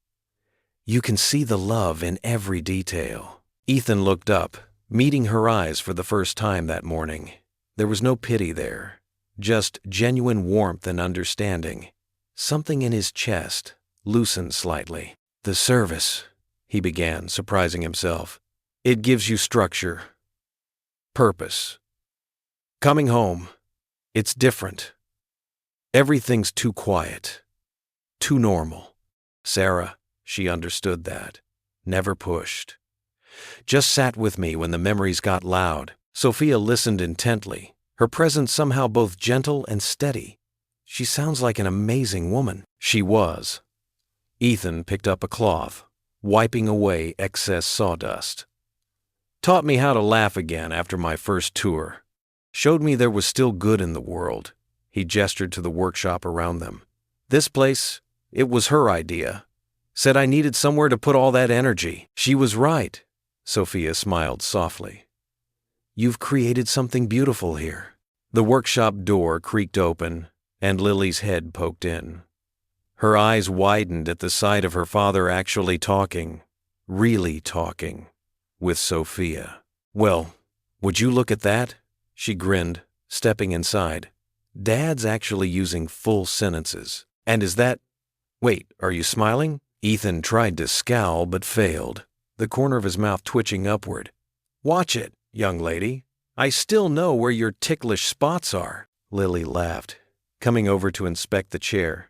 "You can see the love in every detail." Ethan looked up, meeting her eyes for the first time that morning. There was no pity there, just genuine warmth and understanding. Something in his chest loosened slightly. "The service," he began, surprising himself. "It gives you structure, purpose. Coming home, it's different. Everything's too quiet, too normal." Sarah, she understood that, never pushed. Just sat with me when the memories got loud. Sophia listened intently, her presence somehow both gentle and steady. "She sounds like an amazing woman." She was. Ethan picked up a cloth, wiping away excess sawdust. "Taught me how to laugh again after my first tour. Showed me there was still good in the world." He gestured to the workshop around them. "This place, it was her idea. Said I needed somewhere to put all that energy." "She was right," Sophia smiled softly. "You've created something beautiful here." The workshop door creaked open, and Lily's head poked in. Her eyes widened at the sight of her father actually talking, really talking, with Sophia. "Well, would you look at that?" She grinned, stepping inside. "Dad's actually using full sentences. And is that— Wait, are you smiling?" Ethan tried to scowl but failed, the corner of his mouth twitching upward. "Watch it, young lady. I still know where your ticklish spots are." Lily laughed, coming over to inspect the chair.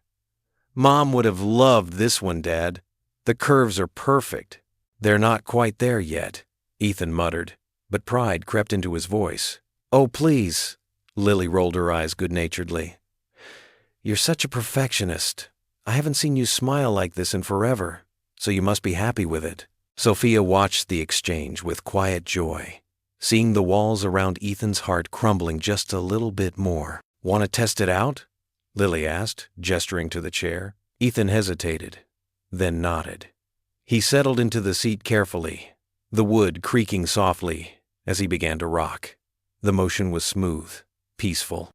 "Mom would have loved this one, Dad. The curves are perfect." "They're not quite there yet," Ethan muttered, but pride crept into his voice. "Oh, please, Lily rolled her eyes good-naturedly. "You're such a perfectionist. I haven't seen you smile like this in forever, so you must be happy with it." Sophia watched the exchange with quiet joy, seeing the walls around Ethan's heart crumbling just a little bit more. "Want to test it out?" Lily asked, gesturing to the chair. Ethan hesitated, then nodded. He settled into the seat carefully, the wood creaking softly as he began to rock. The motion was smooth, peaceful.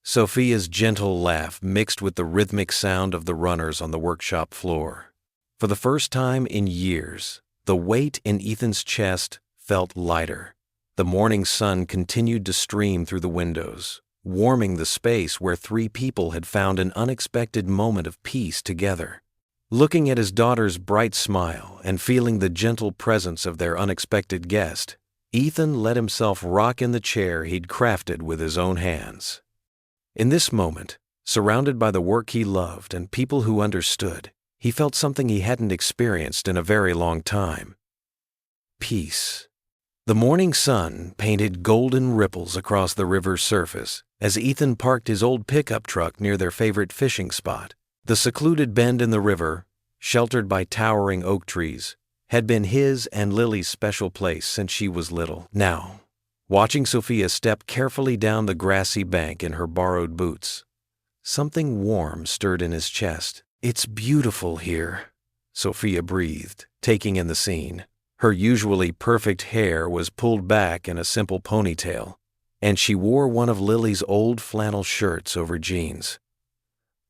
Sophia's gentle laugh mixed with the rhythmic sound of the runners on the workshop floor. For the first time in years, the weight in Ethan's chest felt lighter. The morning sun continued to stream through the windows, warming the space where three people had found an unexpected moment of peace together. Looking at his daughter's bright smile and feeling the gentle presence of their unexpected guest, Ethan let himself rock in the chair he'd crafted with his own hands. In this moment, surrounded by the work he loved and people who understood, he felt something he hadn't experienced in a very long time. Peace. The morning sun painted golden ripples across the river's surface as Ethan parked his old pickup truck near their favorite fishing spot. The secluded bend in the river, sheltered by towering oak trees, had been his and Lily's special place since she was little. Now, watching Sophia step carefully down the grassy bank in her borrowed boots, something warm stirred in his chest. "It's beautiful here," Sophia breathed, taking in the scene. Her usually perfect hair was pulled back in a simple ponytail, and she wore one of Lily's old flannel shirts over jeans.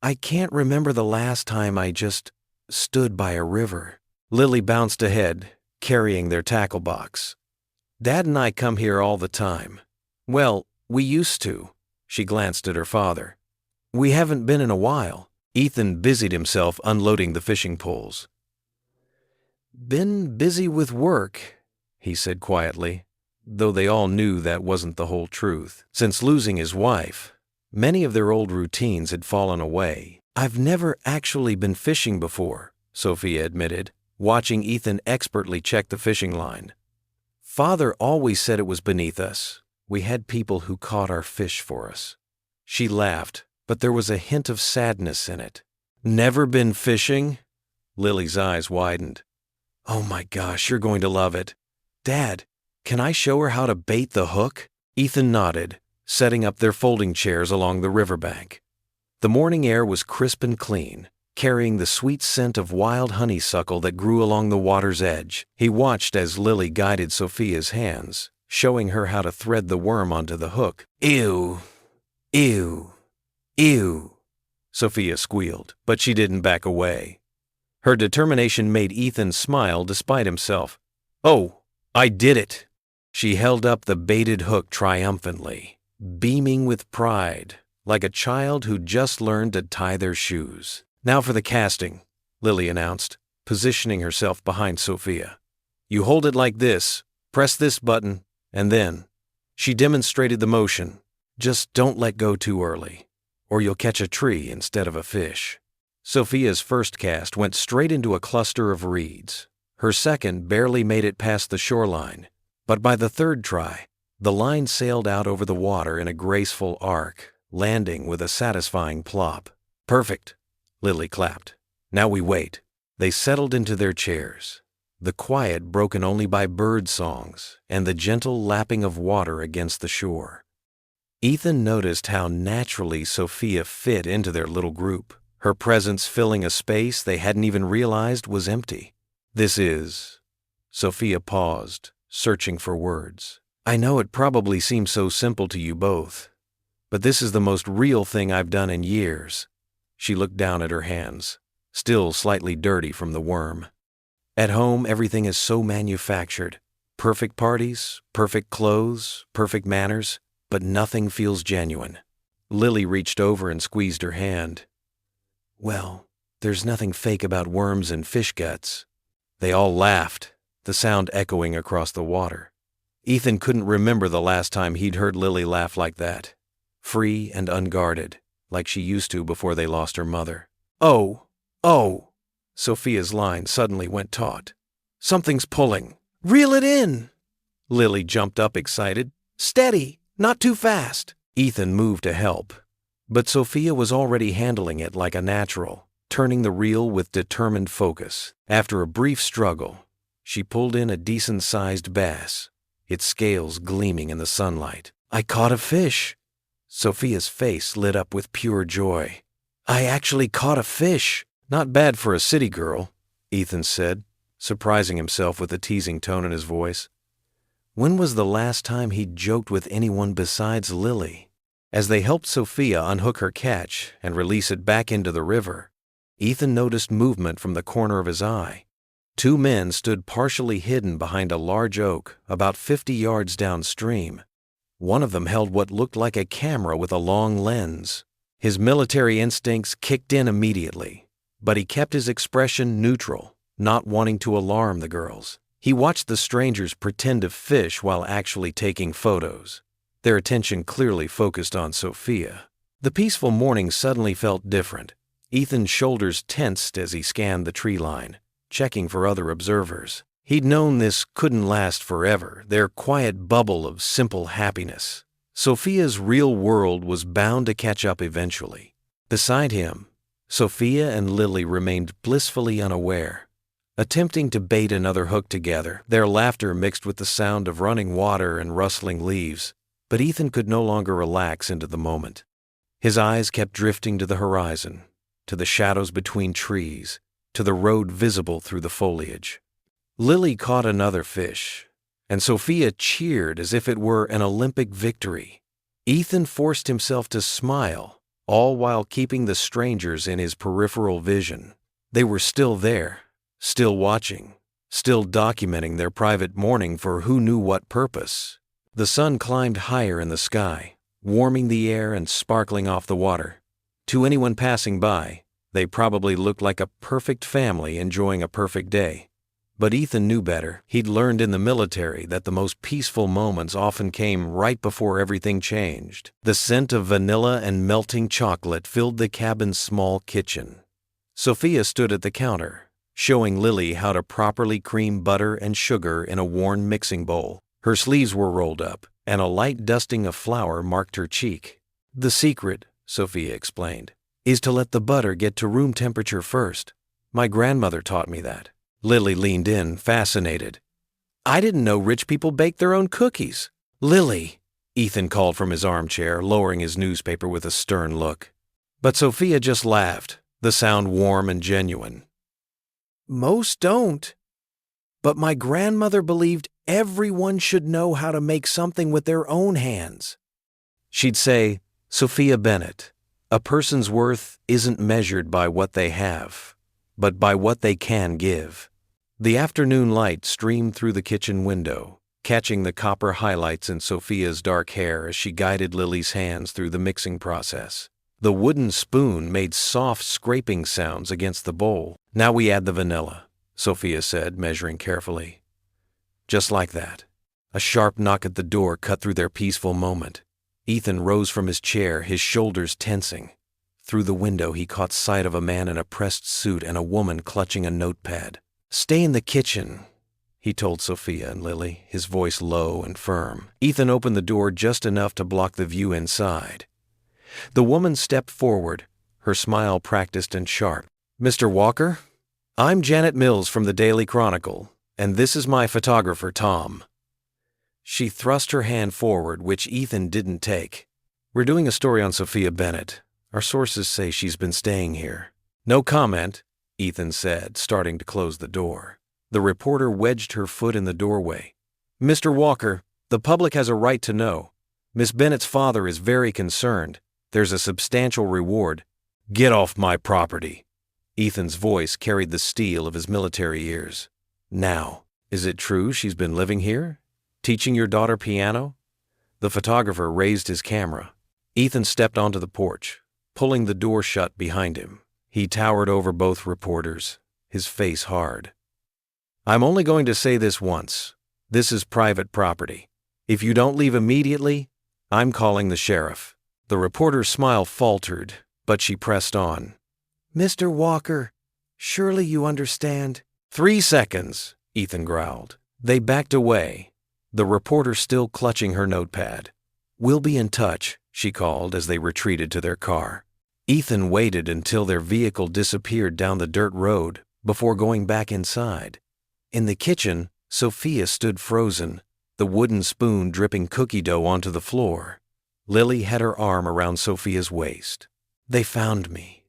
"I can't remember the last time I just stood by a river." Lily bounced ahead, carrying their tackle box. "Dad and I come here all the time. Well, we used to." She glanced at her father. "We haven't been in a while." Ethan busied himself unloading the fishing poles. "Been busy with work," he said quietly, though they all knew that wasn't the whole truth. Since losing his wife, many of their old routines had fallen away. "I've never actually been fishing before," Sophia admitted, watching Ethan expertly check the fishing line. "Father always said it was beneath us. We had people who caught our fish for us." She laughed, but there was a hint of sadness in it. "Never been fishing?" Lily's eyes widened. "Oh my gosh, you're going to love it. Dad, can I show her how to bait the hook?" Ethan nodded, setting up their folding chairs along the riverbank. The morning air was crisp and clean, carrying the sweet scent of wild honeysuckle that grew along the water's edge. He watched as Lily guided Sophia's hands, showing her how to thread the worm onto the hook. "Ew, ew, ew," Sophia squealed, but she didn't back away. Her determination made Ethan smile despite himself. "Oh, I did it!" She held up the baited hook triumphantly, beaming with pride, like a child who'd just learned to tie their shoes. "Now for the casting," Lily announced, positioning herself behind Sophia. "You hold it like this, press this button, and then..." She demonstrated the motion. "Just don't let go too early, or you'll catch a tree instead of a fish." Sophia's first cast went straight into a cluster of reeds. Her second barely made it past the shoreline, but by the third try, the line sailed out over the water in a graceful arc, landing with a satisfying plop. "Perfect," Lily clapped. "Now we wait." They settled into their chairs, the quiet broken only by bird songs and the gentle lapping of water against the shore. Ethan noticed how naturally Sophia fit into their little group, her presence filling a space they hadn't even realized was empty. "This is..." Sophia paused, searching for words. "I know it probably seems so simple to you both, but this is the most real thing I've done in years." She looked down at her hands, still slightly dirty from the worm. "At home, everything is so manufactured. Perfect parties, perfect clothes, perfect manners, but nothing feels genuine." Lily reached over and squeezed her hand. "Well, there's nothing fake about worms and fish guts." They all laughed, the sound echoing across the water. Ethan couldn't remember the last time he'd heard Lily laugh like that, free and unguarded, like she used to before they lost her mother. "Oh, oh!" Sophia's line suddenly went taut. "Something's pulling." "Reel it in!" Lily jumped up excited. "Steady, not too fast." Ethan moved to help, but Sophia was already handling it like a natural, turning the reel with determined focus. After a brief struggle, she pulled in a decent-sized bass, its scales gleaming in the sunlight. "I caught a fish!" Sophia's face lit up with pure joy. "I actually caught a fish!" "Not bad for a city girl," Ethan said, surprising himself with the teasing tone in his voice. When was the last time he'd joked with anyone besides Lily? As they helped Sophia unhook her catch and release it back into the river, Ethan noticed movement from the corner of his eye. Two men stood partially hidden behind a large oak about 50 yards downstream. One of them held what looked like a camera with a long lens. His military instincts kicked in immediately, but he kept his expression neutral, not wanting to alarm the girls. He watched the strangers pretend to fish while actually taking photos, their attention clearly focused on Sophia. The peaceful morning suddenly felt different. Ethan's shoulders tensed as he scanned the tree line, checking for other observers. He'd known this couldn't last forever, their quiet bubble of simple happiness. Sophia's real world was bound to catch up eventually. Beside him, Sophia and Lily remained blissfully unaware, attempting to bait another hook together, their laughter mixed with the sound of running water and rustling leaves. But Ethan could no longer relax into the moment. His eyes kept drifting to the horizon, to the shadows between trees, to the road visible through the foliage. Lily caught another fish, and Sophia cheered as if it were an Olympic victory. Ethan forced himself to smile, all while keeping the strangers in his peripheral vision. They were still there, still watching, still documenting their private morning for who knew what purpose. The sun climbed higher in the sky, warming the air and sparkling off the water. To anyone passing by, they probably looked like a perfect family enjoying a perfect day. But Ethan knew better. He'd learned in the military that the most peaceful moments often came right before everything changed. The scent of vanilla and melting chocolate filled the cabin's small kitchen. Sophia stood at the counter, showing Lily how to properly cream butter and sugar in a worn mixing bowl. Her sleeves were rolled up, and a light dusting of flour marked her cheek. "The secret," Sophia explained, "is to let the butter get to room temperature first. My grandmother taught me that." Lily leaned in, fascinated. "I didn't know rich people baked their own cookies." "Lily," Ethan called from his armchair, lowering his newspaper with a stern look. But Sophia just laughed, the sound warm and genuine. "Most don't. But my grandmother believed everyone should know how to make something with their own hands." She'd say, "Sophia Bennett, a person's worth isn't measured by what they have, but by what they can give." The afternoon light streamed through the kitchen window, catching the copper highlights in Sophia's dark hair as she guided Lily's hands through the mixing process. The wooden spoon made soft scraping sounds against the bowl. "Now we add the vanilla," Sophia said, measuring carefully. Just like that. A sharp knock at the door cut through their peaceful moment. Ethan rose from his chair, his shoulders tensing. Through the window he caught sight of a man in a pressed suit and a woman clutching a notepad. "Stay in the kitchen," he told Sophia and Lily, his voice low and firm. Ethan opened the door just enough to block the view inside. The woman stepped forward, her smile practiced and sharp. "Mr. Walker? I'm Janet Mills from the Daily Chronicle, and this is my photographer, Tom." She thrust her hand forward, which Ethan didn't take. "We're doing a story on Sophia Bennett. Our sources say she's been staying here." "No comment," Ethan said, starting to close the door. The reporter wedged her foot in the doorway. "Mr. Walker, the public has a right to know. Miss Bennett's father is very concerned. There's a substantial reward." "Get off my property." Ethan's voice carried the steel of his military ears. "Now, is it true she's been living here? Teaching your daughter piano?" The photographer raised his camera. Ethan stepped onto the porch, pulling the door shut behind him. He towered over both reporters, his face hard. "I'm only going to say this once. This is private property. If you don't leave immediately, I'm calling the sheriff." The reporter's smile faltered, but she pressed on. "Mr. Walker, surely you understand." 3 seconds, Ethan growled. They backed away, the reporter still clutching her notepad. "We'll be in touch," she called as they retreated to their car. Ethan waited until their vehicle disappeared down the dirt road before going back inside. In the kitchen, Sophia stood frozen, the wooden spoon dripping cookie dough onto the floor. Lily had her arm around Sophia's waist. "They found me,"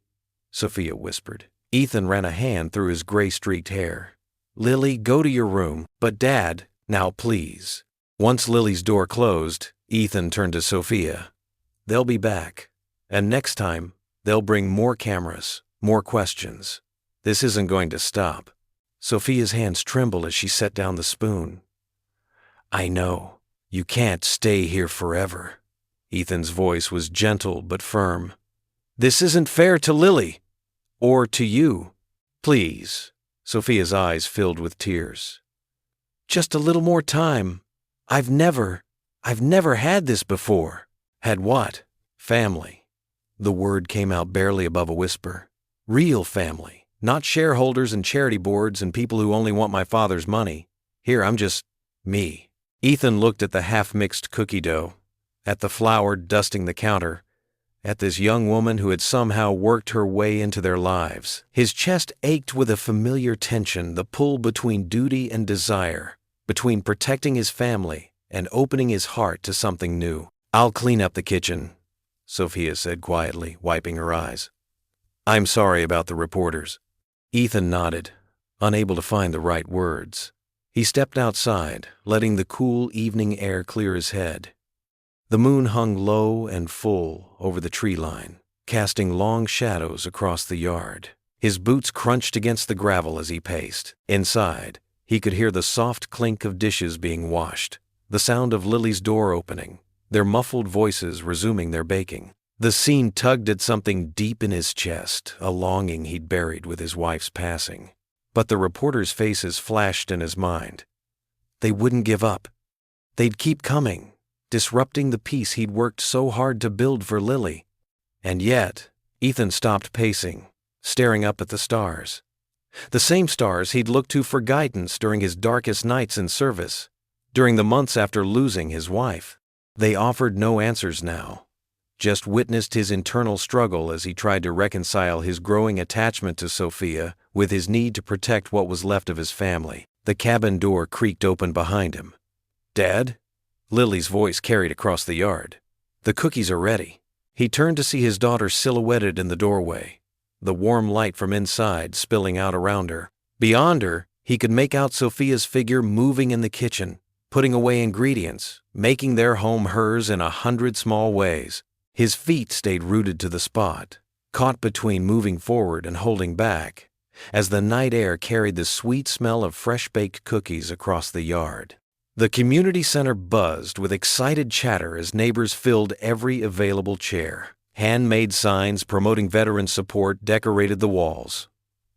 Sophia whispered. Ethan ran a hand through his gray-streaked hair. "Lily, go to your room, but Dad, now please." Once Lily's door closed, Ethan turned to Sophia. "They'll be back, and next time, they'll bring more cameras, more questions. This isn't going to stop." Sophia's hands trembled as she set down the spoon. "I know. You can't stay here forever." Ethan's voice was gentle but firm. "This isn't fair to Lily. Or to you. Please." Sophia's eyes filled with tears. "Just a little more time. I've never had this before." "Had what?" "Family." The word came out barely above a whisper. "Real family. Not shareholders and charity boards and people who only want my father's money. Here, I'm just me." Ethan looked at the half-mixed cookie dough, at the flour dusting the counter, at this young woman who had somehow worked her way into their lives. His chest ached with a familiar tension, the pull between duty and desire, between protecting his family and opening his heart to something new. "I'll clean up the kitchen," Sophia said quietly, wiping her eyes. "I'm sorry about the reporters." Ethan nodded, unable to find the right words. He stepped outside, letting the cool evening air clear his head. The moon hung low and full over the tree line, casting long shadows across the yard. His boots crunched against the gravel as he paced. Inside, he could hear the soft clink of dishes being washed, the sound of Lily's door opening, their muffled voices resuming their baking. The scene tugged at something deep in his chest, a longing he'd buried with his wife's passing. But the reporters' faces flashed in his mind. They wouldn't give up. They'd keep coming, disrupting the peace he'd worked so hard to build for Lily. And yet, Ethan stopped pacing, staring up at the stars. The same stars he'd looked to for guidance during his darkest nights in service, during the months after losing his wife. They offered no answers now, just witnessed his internal struggle as he tried to reconcile his growing attachment to Sophia with his need to protect what was left of his family. The cabin door creaked open behind him. "Dad?" Lily's voice carried across the yard. "The cookies are ready." He turned to see his daughter silhouetted in the doorway, the warm light from inside spilling out around her. Beyond her, he could make out Sophia's figure moving in the kitchen, putting away ingredients, making their home hers in 100 small ways. His feet stayed rooted to the spot, caught between moving forward and holding back, as the night air carried the sweet smell of fresh-baked cookies across the yard. The community center buzzed with excited chatter as neighbors filled every available chair. Handmade signs promoting veteran support decorated the walls,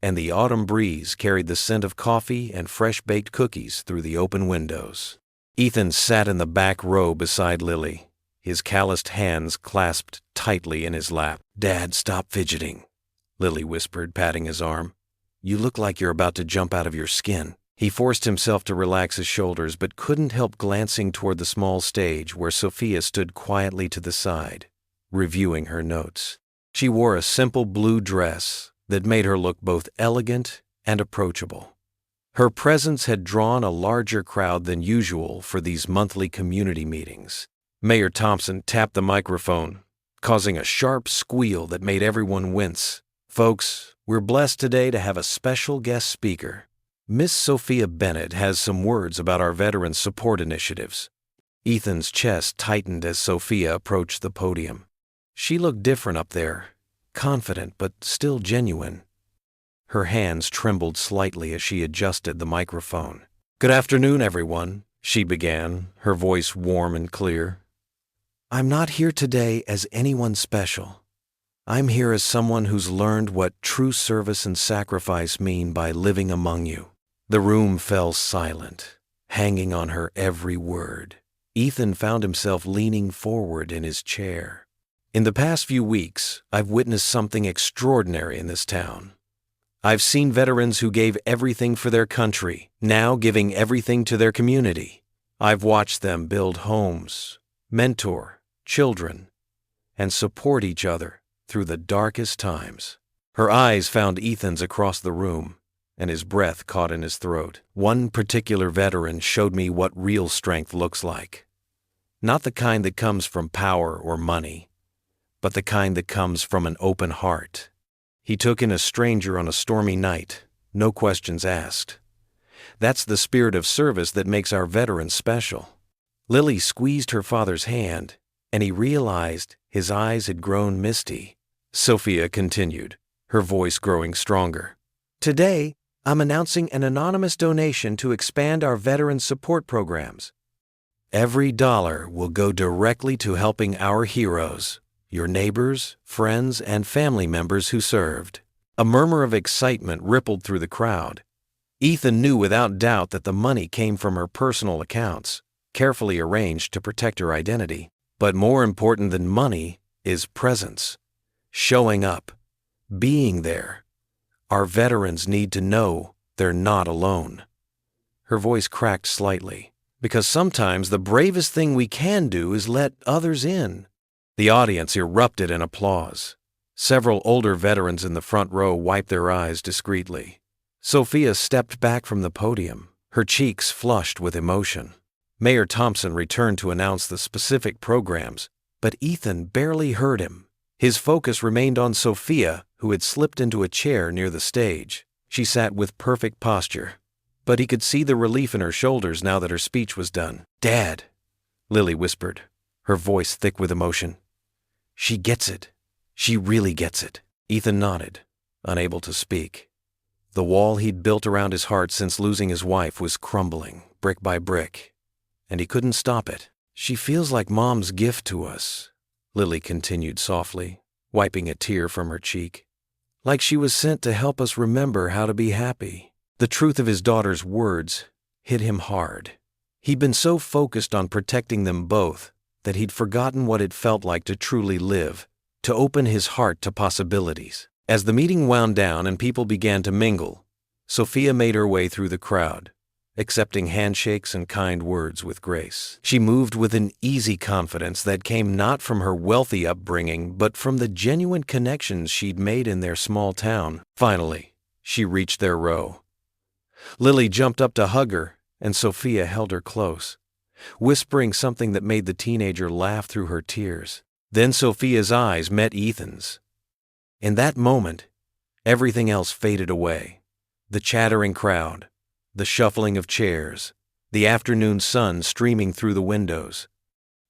and the autumn breeze carried the scent of coffee and fresh-baked cookies through the open windows. Ethan sat in the back row beside Lily, his calloused hands clasped tightly in his lap. "Dad, stop fidgeting," Lily whispered, patting his arm. "You look like you're about to jump out of your skin." He forced himself to relax his shoulders but couldn't help glancing toward the small stage where Sophia stood quietly to the side, reviewing her notes. She wore a simple blue dress that made her look both elegant and approachable. Her presence had drawn a larger crowd than usual for these monthly community meetings. Mayor Thompson tapped the microphone, causing a sharp squeal that made everyone wince. "Folks, we're blessed today to have a special guest speaker. Miss Sophia Bennett has some words about our veterans support initiatives." Ethan's chest tightened as Sophia approached the podium. She looked different up there, confident but still genuine. Her hands trembled slightly as she adjusted the microphone. "Good afternoon, everyone," she began, her voice warm and clear. "I'm not here today as anyone special. I'm here as someone who's learned what true service and sacrifice mean by living among you." The room fell silent, hanging on her every word. Ethan found himself leaning forward in his chair. "In the past few weeks, I've witnessed something extraordinary in this town. I've seen veterans who gave everything for their country, now giving everything to their community. I've watched them build homes, mentor, children, and support each other through the darkest times. Her eyes found Ethan's across the room, and his breath caught in his throat. One particular veteran showed me what real strength looks like. Not the kind that comes from power or money, but the kind that comes from an open heart. He took in a stranger on a stormy night, no questions asked. That's the spirit of service that makes our veterans special. Lily squeezed her father's hand, and he realized his eyes had grown misty. Sophia continued, her voice growing stronger. Today, I'm announcing an anonymous donation to expand our veteran support programs. Every dollar will go directly to helping our heroes, your neighbors, friends, and family members who served. A murmur of excitement rippled through the crowd. Ethan knew without doubt that the money came from her personal accounts, carefully arranged to protect her identity. But more important than money is presence. Showing up. Being there. Our veterans need to know they're not alone. Her voice cracked slightly, because sometimes the bravest thing we can do is let others in. The audience erupted in applause. Several older veterans in the front row wiped their eyes discreetly. Sophia stepped back from the podium, her cheeks flushed with emotion. Mayor Thompson returned to announce the specific programs, but Ethan barely heard him. His focus remained on Sophia, who had slipped into a chair near the stage. She sat with perfect posture, but he could see the relief in her shoulders now that her speech was done. "Dad," Lily whispered, her voice thick with emotion. "She gets it. She really gets it." Ethan nodded, unable to speak. The wall he'd built around his heart since losing his wife was crumbling, brick by brick, and he couldn't stop it. "She feels like Mom's gift to us," Lily continued softly, wiping a tear from her cheek. "Like she was sent to help us remember how to be happy." The truth of his daughter's words hit him hard. He'd been so focused on protecting them both that he'd forgotten what it felt like to truly live, to open his heart to possibilities. As the meeting wound down and people began to mingle, Sophia made her way through the crowd, accepting handshakes and kind words with grace. She moved with an easy confidence that came not from her wealthy upbringing, but from the genuine connections she'd made in their small town. Finally, she reached their row. Lily jumped up to hug her, and Sophia held her close, whispering something that made the teenager laugh through her tears. Then Sophia's eyes met Ethan's. In that moment, everything else faded away. The chattering crowd, the shuffling of chairs, the afternoon sun streaming through the windows.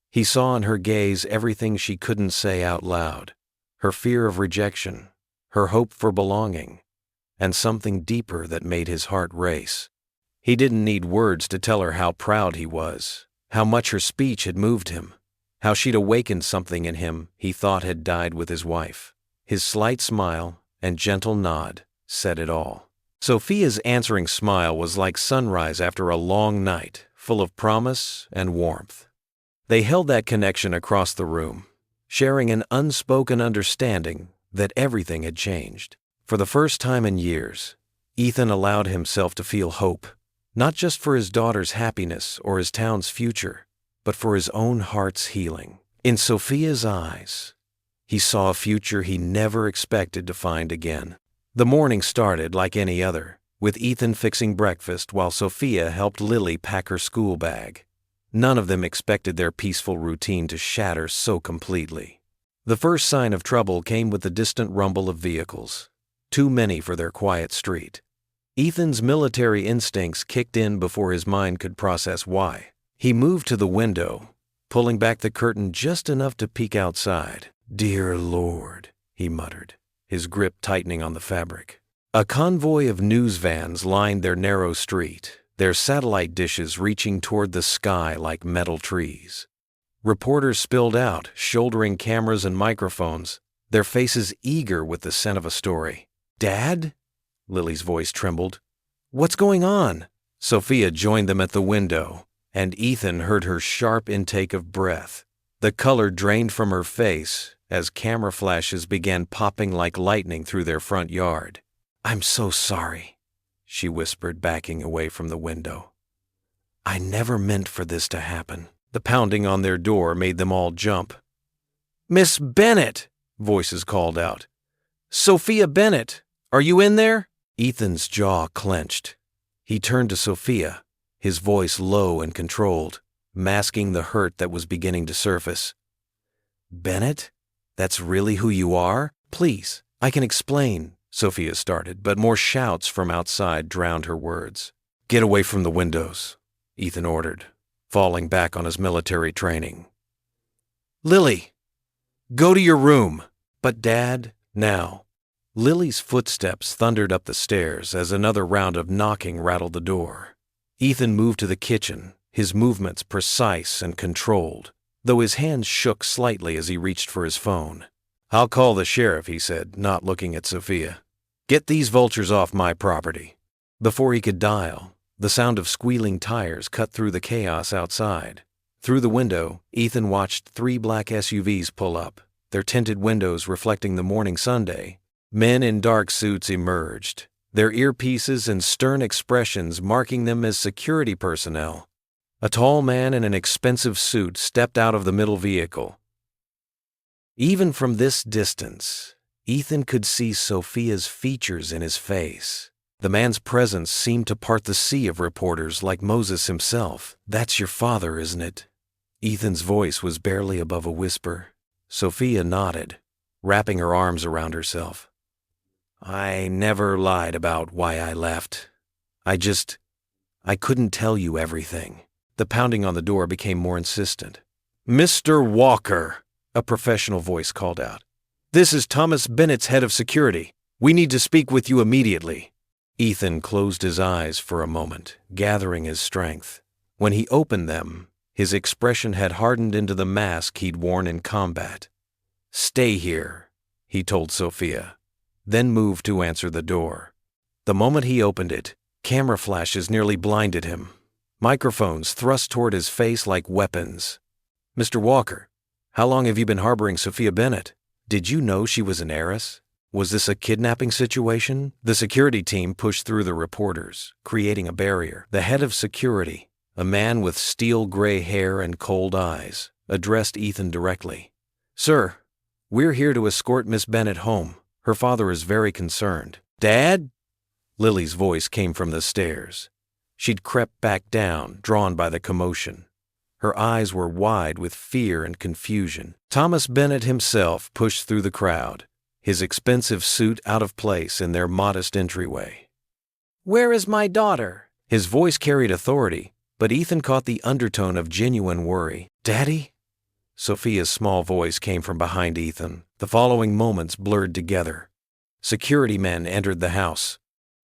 He saw in her gaze everything she couldn't say out loud, her fear of rejection, her hope for belonging, and something deeper that made his heart race. He didn't need words to tell her how proud he was, how much her speech had moved him, how she'd awakened something in him he thought had died with his wife. His slight smile and gentle nod said it all. Sophia's answering smile was like sunrise after a long night, full of promise and warmth. They held that connection across the room, sharing an unspoken understanding that everything had changed. For the first time in years, Ethan allowed himself to feel hope, not just for his daughter's happiness or his town's future, but for his own heart's healing. In Sophia's eyes, he saw a future he never expected to find again. The morning started like any other, with Ethan fixing breakfast while Sophia helped Lily pack her school bag. None of them expected their peaceful routine to shatter so completely. The first sign of trouble came with the distant rumble of vehicles, too many for their quiet street. Ethan's military instincts kicked in before his mind could process why. He moved to the window, pulling back the curtain just enough to peek outside. "Dear Lord," he muttered, his grip tightening on the fabric. A convoy of news vans lined their narrow street, their satellite dishes reaching toward the sky like metal trees. Reporters spilled out, shouldering cameras and microphones, their faces eager with the scent of a story. "Dad?" Lily's voice trembled. "What's going on?" Sophia joined them at the window, and Ethan heard her sharp intake of breath. The color drained from her face as camera flashes began popping like lightning through their front yard. "I'm so sorry," she whispered, backing away from the window. "I never meant for this to happen." The pounding on their door made them all jump. Miss Bennett, voices called out. Sophia Bennett, are you in there? Ethan's jaw clenched. He turned to Sophia, his voice low and controlled, masking the hurt that was beginning to surface. Bennett? That's really who you are? Please, I can explain, Sophia started, but more shouts from outside drowned her words. Get away from the windows, Ethan ordered, falling back on his military training. Lily, go to your room. But Dad, now. Lily's footsteps thundered up the stairs as another round of knocking rattled the door. Ethan moved to the kitchen, his movements precise and controlled, though his hands shook slightly as he reached for his phone. I'll call the sheriff, he said, not looking at Sophia. Get these vultures off my property. Before he could dial, the sound of squealing tires cut through the chaos outside. Through the window, Ethan watched 3 black SUVs pull up, their tinted windows reflecting the morning Sunday. Men in dark suits emerged, their earpieces and stern expressions marking them as security personnel. A tall man in an expensive suit stepped out of the middle vehicle. Even from this distance, Ethan could see Sophia's features in his face. The man's presence seemed to part the sea of reporters like Moses himself. That's your father, isn't it? Ethan's voice was barely above a whisper. Sophia nodded, wrapping her arms around herself. I never lied about why I left. I couldn't tell you everything. The pounding on the door became more insistent. Mr. Walker, a professional voice called out. This is Thomas Bennett's head of security. We need to speak with you immediately. Ethan closed his eyes for a moment, gathering his strength. When he opened them, his expression had hardened into the mask he'd worn in combat. Stay here, he told Sophia, then moved to answer the door. The moment he opened it, camera flashes nearly blinded him. Microphones thrust toward his face like weapons. Mr. Walker, how long have you been harboring Sophia Bennett? Did you know she was an heiress? Was this a kidnapping situation? The security team pushed through the reporters, creating a barrier. The head of security, a man with steel gray hair and cold eyes, addressed Ethan directly. Sir, we're here to escort Miss Bennett home. Her father is very concerned. Dad? Lily's voice came from the stairs. She'd crept back down, drawn by the commotion. Her eyes were wide with fear and confusion. Thomas Bennett himself pushed through the crowd, his expensive suit out of place in their modest entryway. Where is my daughter? His voice carried authority, but Ethan caught the undertone of genuine worry. Daddy? Sophia's small voice came from behind Ethan. The following moments blurred together. Security men entered the house.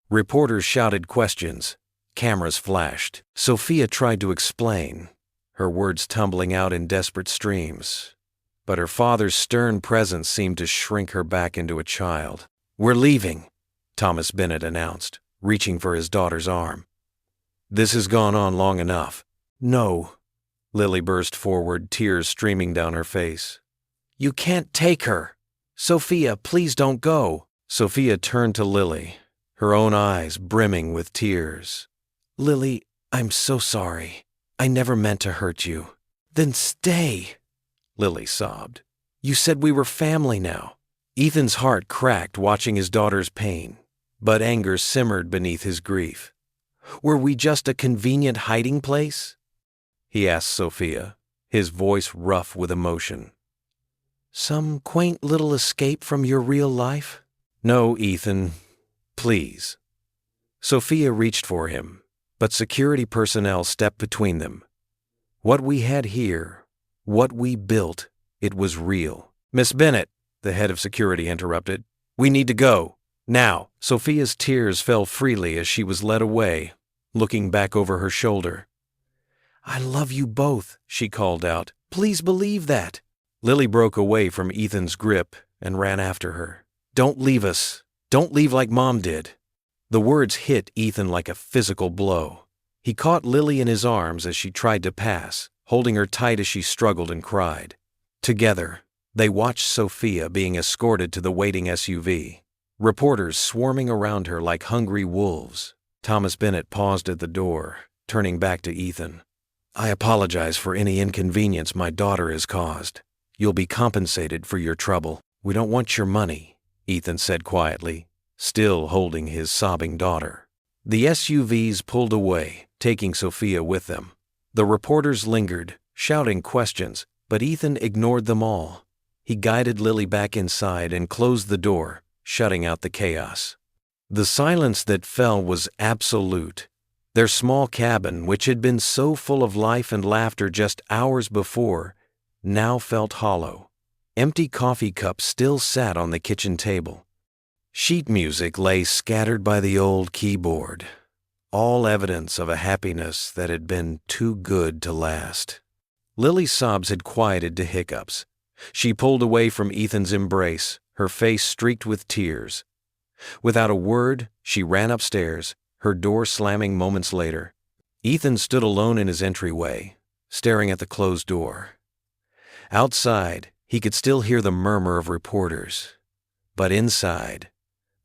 Reporters shouted questions. Cameras flashed. Sophia tried to explain, her words tumbling out in desperate streams. But her father's stern presence seemed to shrink her back into a child. We're leaving, Thomas Bennett announced, reaching for his daughter's arm. This has gone on long enough. No, Lily burst forward, tears streaming down her face. You can't take her. Sophia, please don't go. Sophia turned to Lily, her own eyes brimming with tears. Lily, I'm so sorry. I never meant to hurt you. Then stay, Lily sobbed. You said we were family now. Ethan's heart cracked watching his daughter's pain, but anger simmered beneath his grief. Were we just a convenient hiding place? He asked Sophia, his voice rough with emotion. Some quaint little escape from your real life? No, Ethan, please. Sophia reached for him, but security personnel stepped between them. What we had here, what we built, it was real. Miss Bennett, the head of security interrupted. We need to go. Now. Sophia's tears fell freely as she was led away, looking back over her shoulder. I love you both, she called out. Please believe that. Lily broke away from Ethan's grip and ran after her. Don't leave us. Don't leave like Mom did. The words hit Ethan like a physical blow. He caught Lily in his arms as she tried to pass, holding her tight as she struggled and cried. Together, they watched Sophia being escorted to the waiting SUV, reporters swarming around her like hungry wolves. Thomas Bennett paused at the door, turning back to Ethan. I apologize for any inconvenience my daughter has caused. You'll be compensated for your trouble. We don't want your money," Ethan said quietly, still holding his sobbing daughter. The SUVs pulled away, taking Sophia with them. The reporters lingered, shouting questions, but Ethan ignored them all. He guided Lily back inside and closed the door, shutting out the chaos. The silence that fell was absolute. Their small cabin, which had been so full of life and laughter just hours before, now felt hollow. Empty coffee cups still sat on the kitchen table. Sheet music lay scattered by the old keyboard, all evidence of a happiness that had been too good to last. Lily's sobs had quieted to hiccups. She pulled away from Ethan's embrace, her face streaked with tears. Without a word, she ran upstairs, her door slamming moments later. Ethan stood alone in his entryway, staring at the closed door. Outside, he could still hear the murmur of reporters. But inside,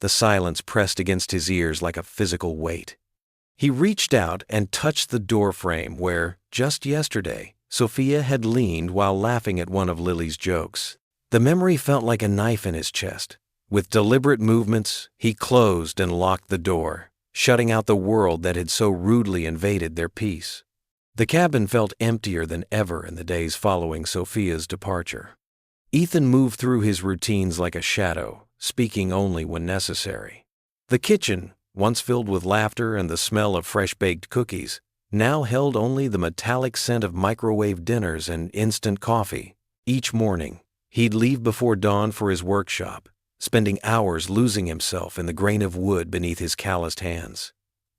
the silence pressed against his ears like a physical weight. He reached out and touched the doorframe where, just yesterday, Sophia had leaned while laughing at one of Lily's jokes. The memory felt like a knife in his chest. With deliberate movements, he closed and locked the door, shutting out the world that had so rudely invaded their peace. The cabin felt emptier than ever in the days following Sophia's departure. Ethan moved through his routines like a shadow, speaking only when necessary. The kitchen, once filled with laughter and the smell of fresh-baked cookies, now held only the metallic scent of microwave dinners and instant coffee. Each morning, he'd leave before dawn for his workshop, spending hours losing himself in the grain of wood beneath his calloused hands.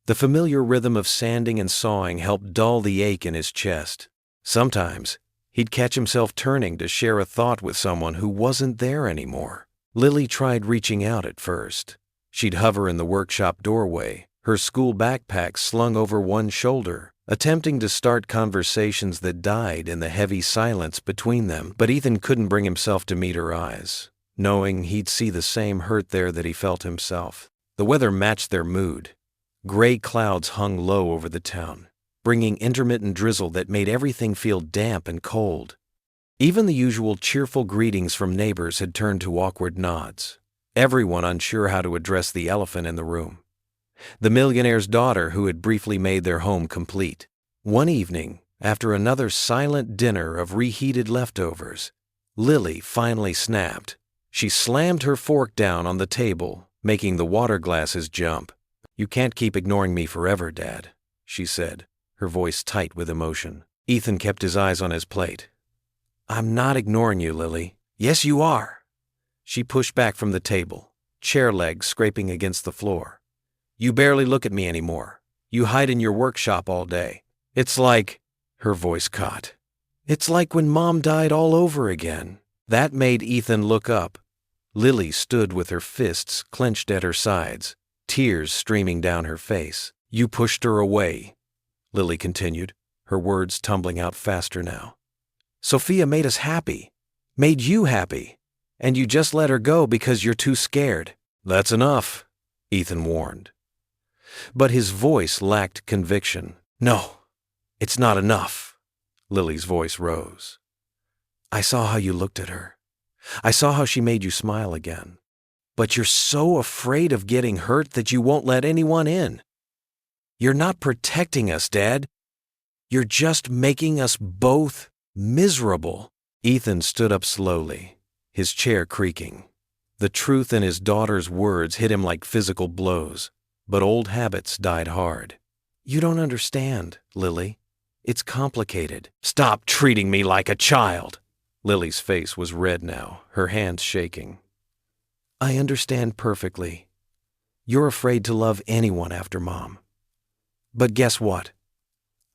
The familiar rhythm of sanding and sawing helped dull the ache in his chest. Sometimes, he'd catch himself turning to share a thought with someone who wasn't there anymore. Lily tried reaching out at first. She'd hover in the workshop doorway, her school backpack slung over one shoulder, attempting to start conversations that died in the heavy silence between them. But Ethan couldn't bring himself to meet her eyes, knowing he'd see the same hurt there that he felt himself. The weather matched their mood. Gray clouds hung low over the town, bringing intermittent drizzle that made everything feel damp and cold. Even the usual cheerful greetings from neighbors had turned to awkward nods, everyone unsure how to address the elephant in the room. The millionaire's daughter who had briefly made their home complete. One evening, after another silent dinner of reheated leftovers, Lily finally snapped. She slammed her fork down on the table, making the water glasses jump. "You can't keep ignoring me forever, Dad," she said, her voice tight with emotion. Ethan kept his eyes on his plate. "I'm not ignoring you, Lily." "Yes, you are." She pushed back from the table, chair legs scraping against the floor. "You barely look at me anymore. You hide in your workshop all day. It's like," her voice caught, "it's like when Mom died all over again." That made Ethan look up. Lily stood with her fists clenched at her sides, tears streaming down her face. "You pushed her away," Lily continued, her words tumbling out faster now. "Sophia made us happy, made you happy, and you just let her go because you're too scared." "That's enough," Ethan warned. But his voice lacked conviction. "No, it's not enough." Lily's voice rose. "I saw how you looked at her. I saw how she made you smile again. But you're so afraid of getting hurt that you won't let anyone in. You're not protecting us, Dad. You're just making us both miserable." Ethan stood up slowly, his chair creaking. The truth in his daughter's words hit him like physical blows, but old habits died hard. "You don't understand, Lily. It's complicated." "Stop treating me like a child." Lily's face was red now, her hands shaking. "I understand perfectly. You're afraid to love anyone after Mom. But guess what?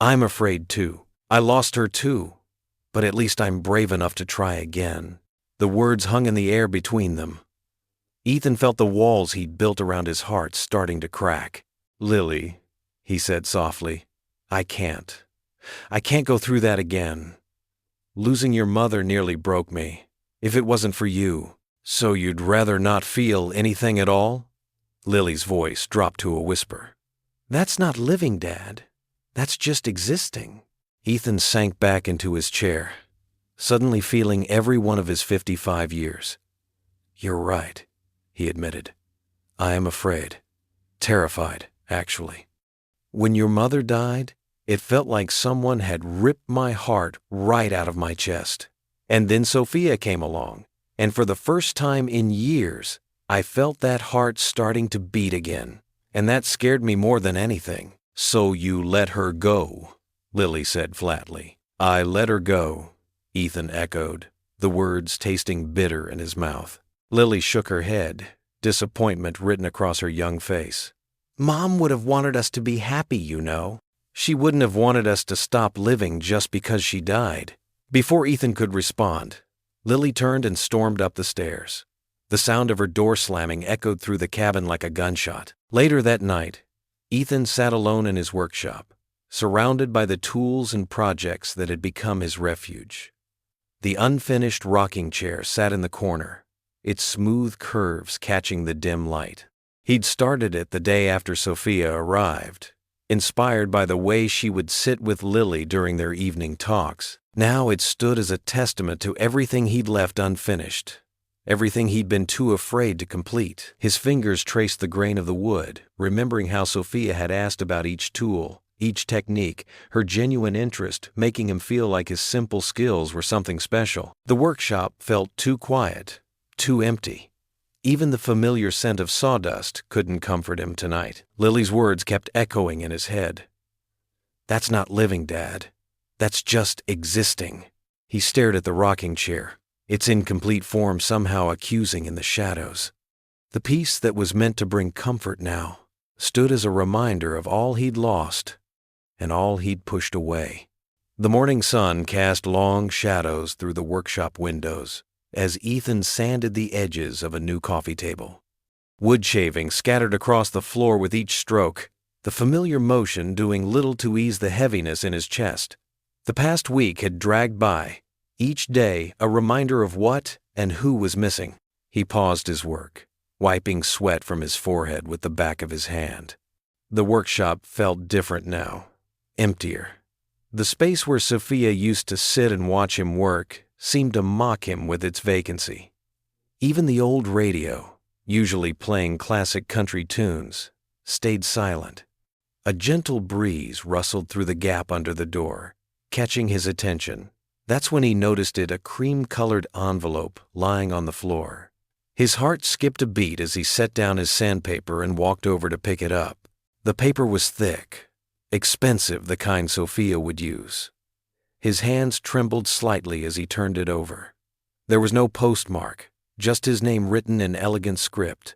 I'm afraid too. I lost her too. But at least I'm brave enough to try again." The words hung in the air between them. Ethan felt the walls he'd built around his heart starting to crack. "Lily," he said softly, I can't go through that again. Losing your mother nearly broke me. If it wasn't for you." "So you'd rather not feel anything at all?" Lily's voice dropped to a whisper. "That's not living, Dad. That's just existing." Ethan sank back into his chair. suddenly feeling every one of his 55 years. "You're right," he admitted. "I am afraid. Terrified, actually. When your mother died, it felt like someone had ripped my heart right out of my chest. And then Sophia came along, and for the first time in years, I felt that heart starting to beat again. And that scared me more than anything." "So you let her go," Lily said flatly. "I let her go," Ethan echoed, the words tasting bitter in his mouth. Lily shook her head, disappointment written across her young face. "Mom would have wanted us to be happy, you know. She wouldn't have wanted us to stop living just because she died." Before Ethan could respond, Lily turned and stormed up the stairs. The sound of her door slamming echoed through the cabin like a gunshot. Later that night, Ethan sat alone in his workshop, surrounded by the tools and projects that had become his refuge. The unfinished rocking chair sat in the corner, its smooth curves catching the dim light. He'd started it the day after Sophia arrived, inspired by the way she would sit with Lily during their evening talks. Now it stood as a testament to everything he'd left unfinished, everything he'd been too afraid to complete. His fingers traced the grain of the wood, remembering how Sophia had asked about each tool, each technique, her genuine interest making him feel like his simple skills were something special. The workshop felt too quiet, too empty. Even the familiar scent of sawdust couldn't comfort him tonight. Lily's words kept echoing in his head. "That's not living, Dad. That's just existing." He stared at the rocking chair, its incomplete form somehow accusing in the shadows. The piece that was meant to bring comfort now stood as a reminder of all he'd lost and all he'd pushed away. The morning sun cast long shadows through the workshop windows as Ethan sanded the edges of a new coffee table. Wood shavings scattered across the floor with each stroke, the familiar motion doing little to ease the heaviness in his chest. The past week had dragged by, each day a reminder of what and who was missing. He paused his work, wiping sweat from his forehead with the back of his hand. The workshop felt different now, emptier. The space where Sophia used to sit and watch him work seemed to mock him with its vacancy. Even the old radio, usually playing classic country tunes, stayed silent. A gentle breeze rustled through the gap under the door, catching his attention. That's when he noticed it, a cream-colored envelope lying on the floor. His heart skipped a beat as he set down his sandpaper and walked over to pick it up. The paper was thick, expensive, the kind Sophia would use. His hands trembled slightly as he turned it over. There was no postmark, just his name written in elegant script.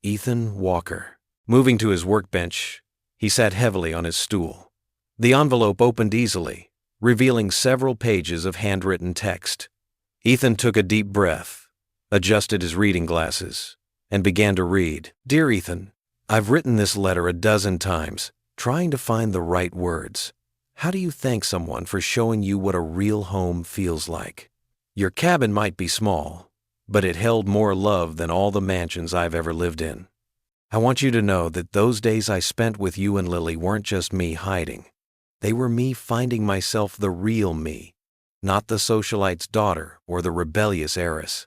Ethan Walker. Moving to his workbench, he sat heavily on his stool. The envelope opened easily, revealing several pages of handwritten text. Ethan took a deep breath, adjusted his reading glasses, and began to read. "Dear Ethan, I've written this letter a dozen times, trying to find the right words. How do you thank someone for showing you what a real home feels like? Your cabin might be small, but it held more love than all the mansions I've ever lived in. I want you to know that those days I spent with you and Lily weren't just me hiding. They were me finding myself, the real me, not the socialite's daughter or the rebellious heiress.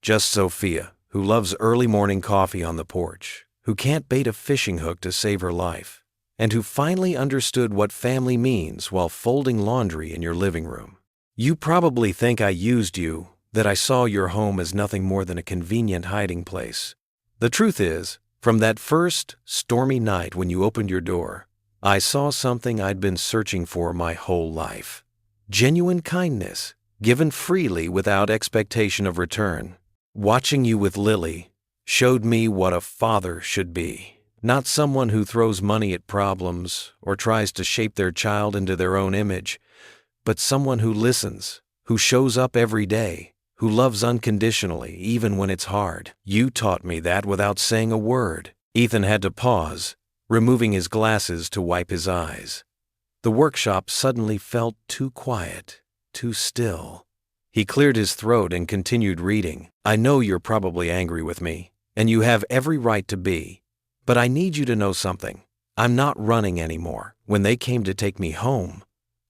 Just Sophia, who loves early morning coffee on the porch, who can't bait a fishing hook to save her life, and who finally understood what family means while folding laundry in your living room. You probably think I used you, that I saw your home as nothing more than a convenient hiding place. The truth is, from that first stormy night when you opened your door, I saw something I'd been searching for my whole life. Genuine kindness, given freely without expectation of return. Watching you with Lily showed me what a father should be. Not someone who throws money at problems or tries to shape their child into their own image, but someone who listens, who shows up every day, who loves unconditionally even when it's hard. You taught me that without saying a word." Ethan had to pause, removing his glasses to wipe his eyes. The workshop suddenly felt too quiet, too still. He cleared his throat and continued reading. "I know you're probably angry with me, and you have every right to be, but I need you to know something. I'm not running anymore. When they came to take me home,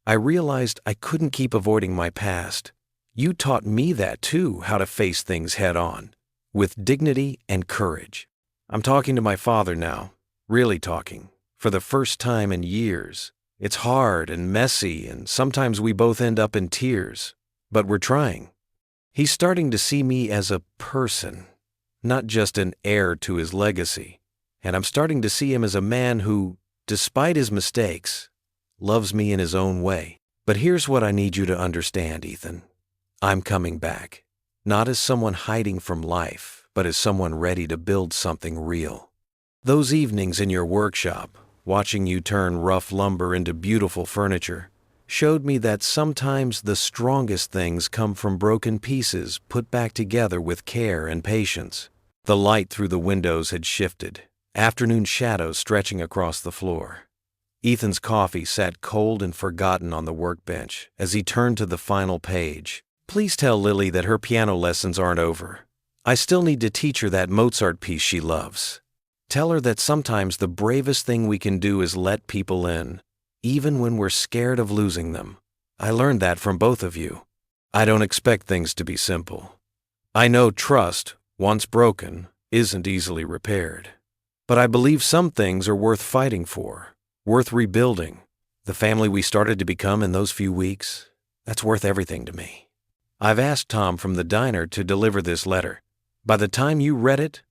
I realized I couldn't keep avoiding my past. You taught me that too, how to face things head on, with dignity and courage. I'm talking to my father now, really talking, for the first time in years. It's hard and messy, and sometimes we both end up in tears, but we're trying. He's starting to see me as a person, not just an heir to his legacy, and I'm starting to see him as a man who, despite his mistakes, loves me in his own way. But here's what I need you to understand, Ethan. I'm coming back, not as someone hiding from life, but as someone ready to build something real. Those evenings in your workshop, watching you turn rough lumber into beautiful furniture, showed me that sometimes the strongest things come from broken pieces put back together with care and patience. The light through the windows had shifted, afternoon shadows stretching across the floor. Ethan's coffee sat cold and forgotten on the workbench as he turned to the final page. Please tell Lily that her piano lessons aren't over. I still need to teach her that Mozart piece she loves. Tell her that sometimes the bravest thing we can do is let people in, even when we're scared of losing them. I learned that from both of you. I don't expect things to be simple. I know trust, once broken, isn't easily repaired. But I believe some things are worth fighting for, worth rebuilding. The family we started to become in those few weeks, that's worth everything to me. I've asked Tom from the diner to deliver this letter. By the time you read it,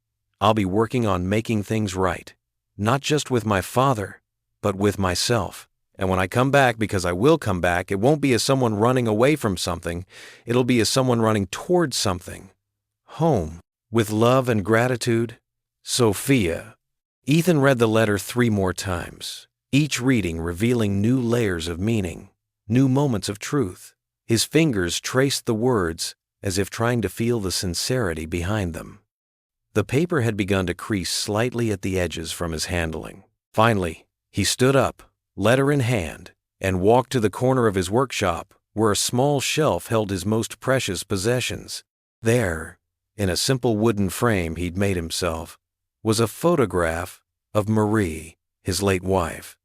I'll be working on making things right, not just with my father, but with myself. And when I come back, because I will come back, it won't be as someone running away from something. It'll be as someone running towards something. Home. With love and gratitude, Sophia. Ethan read the letter 3 more times, each reading revealing new layers of meaning, new moments of truth. His fingers traced the words as if trying to feel the sincerity behind them. The paper had begun to crease slightly at the edges from his handling. Finally, he stood up, letter in hand, and walked to the corner of his workshop where a small shelf held his most precious possessions. There, in a simple wooden frame he'd made himself, was a photograph of Marie, his late wife.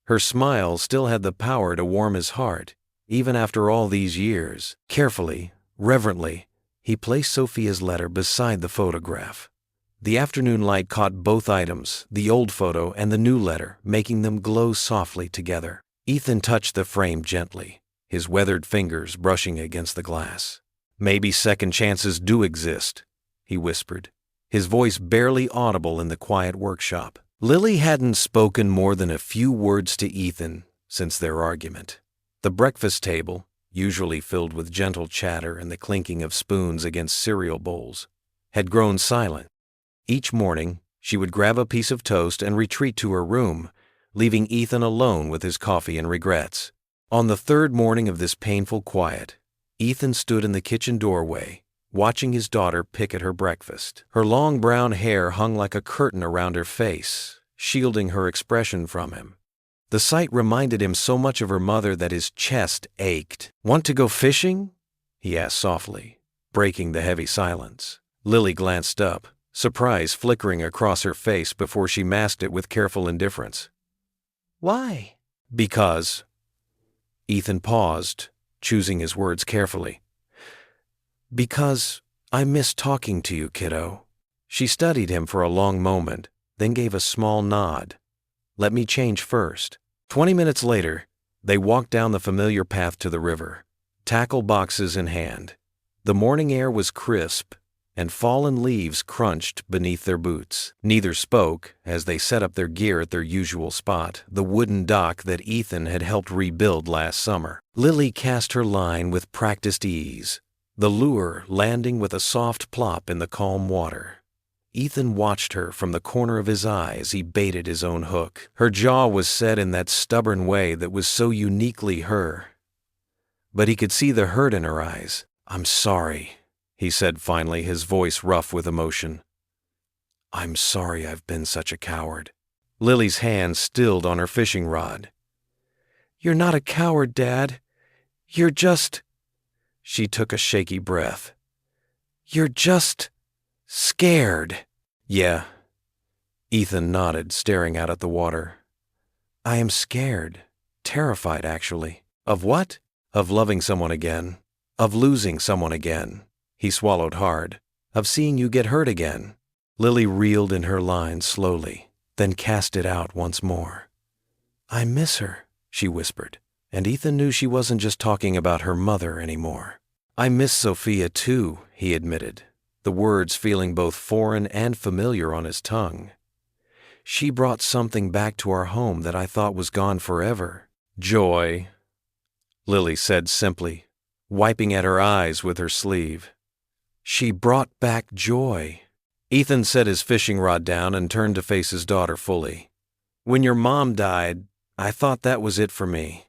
Her smile still had the power to warm his heart, even after all these years. Carefully, reverently, he placed Sophia's letter beside the photograph. The afternoon light caught both items, the old photo and the new letter, making them glow softly together. Ethan touched the frame gently, his weathered fingers brushing against the glass. Maybe second chances do exist, he whispered, his voice barely audible in the quiet workshop. Lily hadn't spoken more than a few words to Ethan since their argument. The breakfast table, usually filled with gentle chatter and the clinking of spoons against cereal bowls, had grown silent. Each morning, she would grab a piece of toast and retreat to her room, leaving Ethan alone with his coffee and regrets. On the 3rd morning of this painful quiet, Ethan stood in the kitchen doorway, watching his daughter pick at her breakfast. Her long brown hair hung like a curtain around her face, shielding her expression from him. The sight reminded him so much of her mother that his chest ached. "Want to go fishing?" he asked softly, breaking the heavy silence. Lily glanced up, surprise flickering across her face before she masked it with careful indifference. "Why?" "Because." Ethan paused, choosing his words carefully. "Because I miss talking to you, kiddo." She studied him for a long moment, then gave a small nod. "Let me change first." 20 minutes later, they walked down the familiar path to the river, tackle boxes in hand. The morning air was crisp, and fallen leaves crunched beneath their boots. Neither spoke as they set up their gear at their usual spot, the wooden dock that Ethan had helped rebuild last summer. Lily cast her line with practiced ease, the lure landing with a soft plop in the calm water. Ethan watched her from the corner of his eye as he baited his own hook. Her jaw was set in that stubborn way that was so uniquely her. But he could see the hurt in her eyes. "I'm sorry," he said finally, his voice rough with emotion. "I'm sorry I've been such a coward." Lily's hand stilled on her fishing rod. "You're not a coward, Dad. You're just—" She took a shaky breath. "You're just scared." "Yeah." Ethan nodded, staring out at the water. "I am scared. Terrified, actually." Of what? Of loving someone again. Of losing someone again. He swallowed hard. Of seeing you get hurt again. Lily reeled in her lines slowly, then cast it out once more. I miss her, she whispered, and Ethan knew she wasn't just talking about her mother anymore. I miss Sophia too, he admitted, the words feeling both foreign and familiar on his tongue. She brought something back to our home that I thought was gone forever. Joy, Lily said simply, wiping at her eyes with her sleeve. She brought back joy. Ethan set his fishing rod down and turned to face his daughter fully. When your mom died, I thought that was it for me.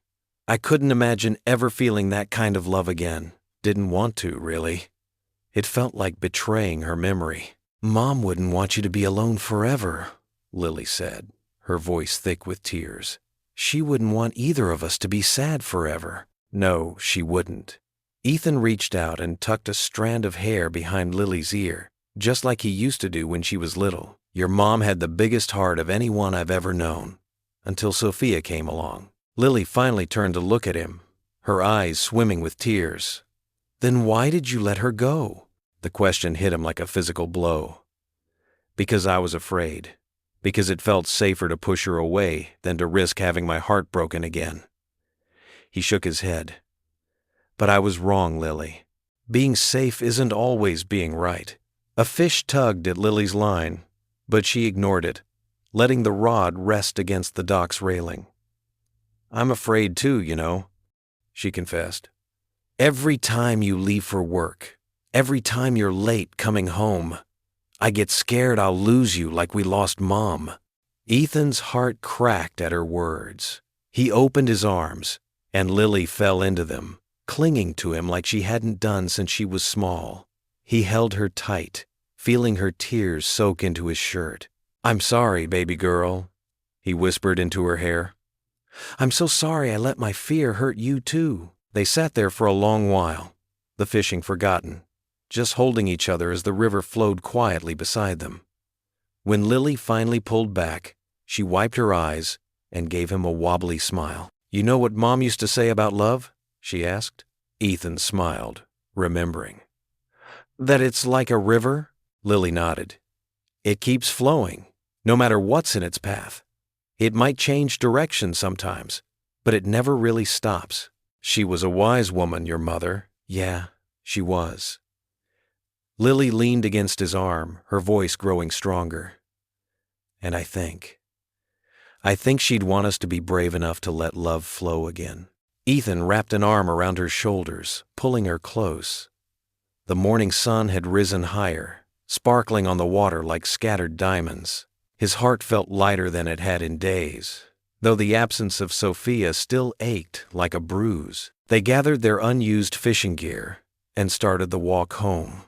I couldn't imagine ever feeling that kind of love again. Didn't want to, really. It felt like betraying her memory. Mom wouldn't want you to be alone forever, Lily said, her voice thick with tears. She wouldn't want either of us to be sad forever. No, she wouldn't. Ethan reached out and tucked a strand of hair behind Lily's ear, just like he used to do when she was little. Your mom had the biggest heart of anyone I've ever known. Until Sophia came along. Lily finally turned to look at him, her eyes swimming with tears. Then why did you let her go? The question hit him like a physical blow. Because I was afraid. Because it felt safer to push her away than to risk having my heart broken again. He shook his head. But I was wrong, Lily. Being safe isn't always being right. A fish tugged at Lily's line, but she ignored it, letting the rod rest against the dock's railing. I'm afraid too, you know, she confessed. Every time you leave for work, every time you're late coming home, I get scared I'll lose you like we lost Mom. Ethan's heart cracked at her words. He opened his arms, and Lily fell into them, clinging to him like she hadn't done since she was small. He held her tight, feeling her tears soak into his shirt. I'm sorry, baby girl, he whispered into her hair. I'm so sorry I let my fear hurt you too. They sat there for a long while, the fishing forgotten, just holding each other as the river flowed quietly beside them. When Lily finally pulled back, she wiped her eyes and gave him a wobbly smile. You know what Mom used to say about love? She asked. Ethan smiled, remembering. That it's like a river? Lily nodded. It keeps flowing, no matter what's in its path. It might change direction sometimes, but it never really stops. She was a wise woman, your mother. Yeah, she was. Lily leaned against his arm, her voice growing stronger. And I think she'd want us to be brave enough to let love flow again. Ethan wrapped an arm around her shoulders, pulling her close. The morning sun had risen higher, sparkling on the water like scattered diamonds. His heart felt lighter than it had in days, though the absence of Sophia still ached like a bruise. They gathered their unused fishing gear and started the walk home,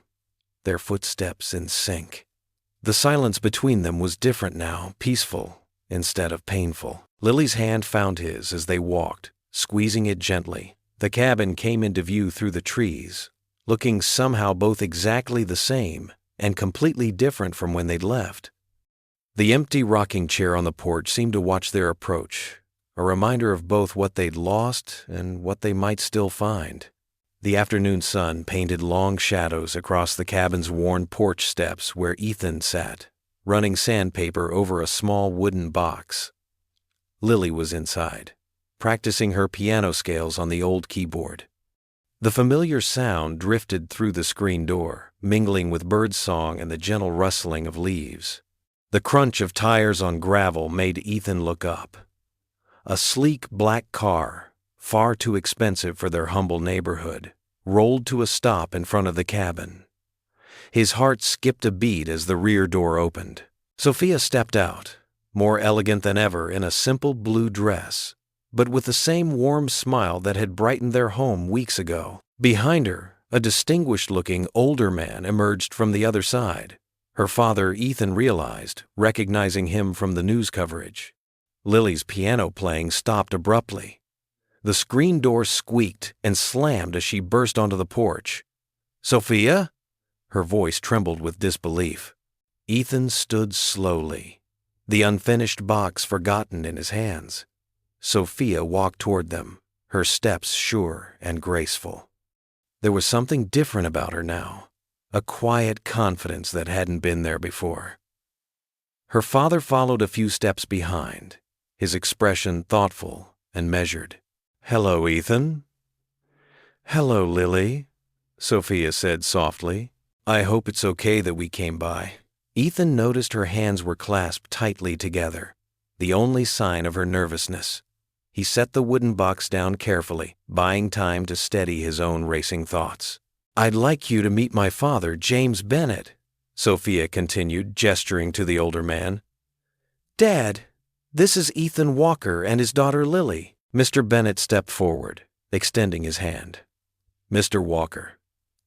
their footsteps in sync. The silence between them was different now, peaceful instead of painful. Lily's hand found his as they walked, squeezing it gently. The cabin came into view through the trees, looking somehow both exactly the same and completely different from when they'd left. The empty rocking chair on the porch seemed to watch their approach, a reminder of both what they'd lost and what they might still find. The afternoon sun painted long shadows across the cabin's worn porch steps where Ethan sat, running sandpaper over a small wooden box. Lily was inside, practicing her piano scales on the old keyboard. The familiar sound drifted through the screen door, mingling with birdsong and the gentle rustling of leaves. The crunch of tires on gravel made Ethan look up. A sleek black car, far too expensive for their humble neighborhood, rolled to a stop in front of the cabin. His heart skipped a beat as the rear door opened. Sophia stepped out, more elegant than ever in a simple blue dress, but with the same warm smile that had brightened their home weeks ago. Behind her, a distinguished-looking older man emerged from the other side. Her father, Ethan realized, recognizing him from the news coverage. Lily's piano playing stopped abruptly. The screen door squeaked and slammed as she burst onto the porch. Sophia? Her voice trembled with disbelief. Ethan stood slowly, the unfinished box forgotten in his hands. Sophia walked toward them, her steps sure and graceful. There was something different about her now, a quiet confidence that hadn't been there before. Her father followed a few steps behind, his expression thoughtful and measured. "Hello, Ethan." "Hello, Lily," Sophia said softly. "I hope it's okay that we came by." Ethan noticed her hands were clasped tightly together, the only sign of her nervousness. He set the wooden box down carefully, buying time to steady his own racing thoughts. "I'd like you to meet my father, James Bennett," Sophia continued, gesturing to the older man. "Dad, this is Ethan Walker and his daughter Lily." Mr. Bennett stepped forward, extending his hand. "Mr. Walker,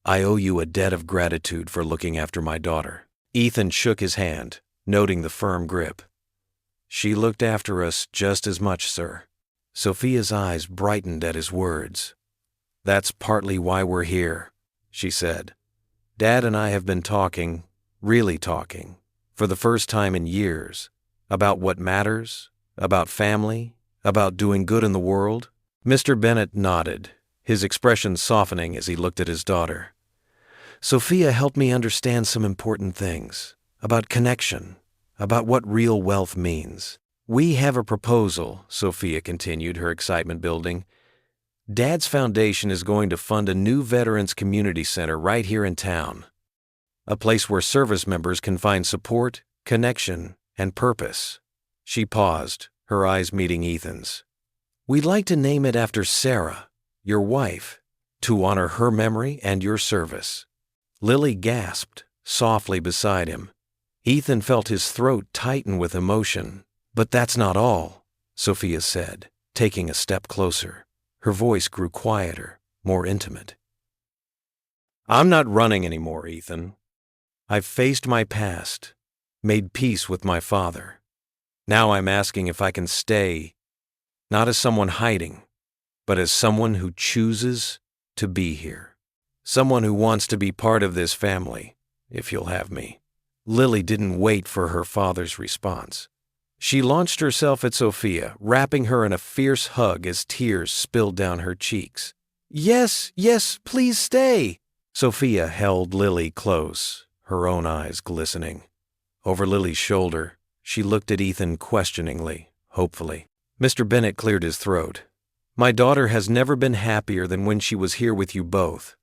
I owe you a debt of gratitude for looking after my daughter." Ethan shook his hand, noting the firm grip. "She looked after us just as much, sir." Sophia's eyes brightened at his words. "That's partly why we're here," she said. "Dad and I have been talking, really talking, for the first time in years, about what matters, about family, about doing good in the world." Mr. Bennett nodded, his expression softening as he looked at his daughter. "Sophia helped me understand some important things, about connection, about what real wealth means. We have a proposal," Sophia continued, her excitement building. "Dad's foundation is going to fund a new Veterans Community Center right here in town. A place where service members can find support, connection, and purpose." She paused, her eyes meeting Ethan's. "We'd like to name it after Sarah, your wife, to honor her memory and your service." Lily gasped, softly beside him. Ethan felt his throat tighten with emotion. "But that's not all," Sophia said, taking a step closer. Her voice grew quieter, more intimate. "I'm not running anymore, Ethan. I've faced my past, made peace with my father. Now I'm asking if I can stay, not as someone hiding, but as someone who chooses to be here. Someone who wants to be part of this family, if you'll have me." Lily didn't wait for her father's response. She launched herself at Sophia, wrapping her in a fierce hug as tears spilled down her cheeks. "Yes, yes, please stay." Sophia held Lily close, her own eyes glistening. Over Lily's shoulder, she looked at Ethan questioningly, hopefully. Mr. Bennett cleared his throat. "My daughter has never been happier than when she was here with you both.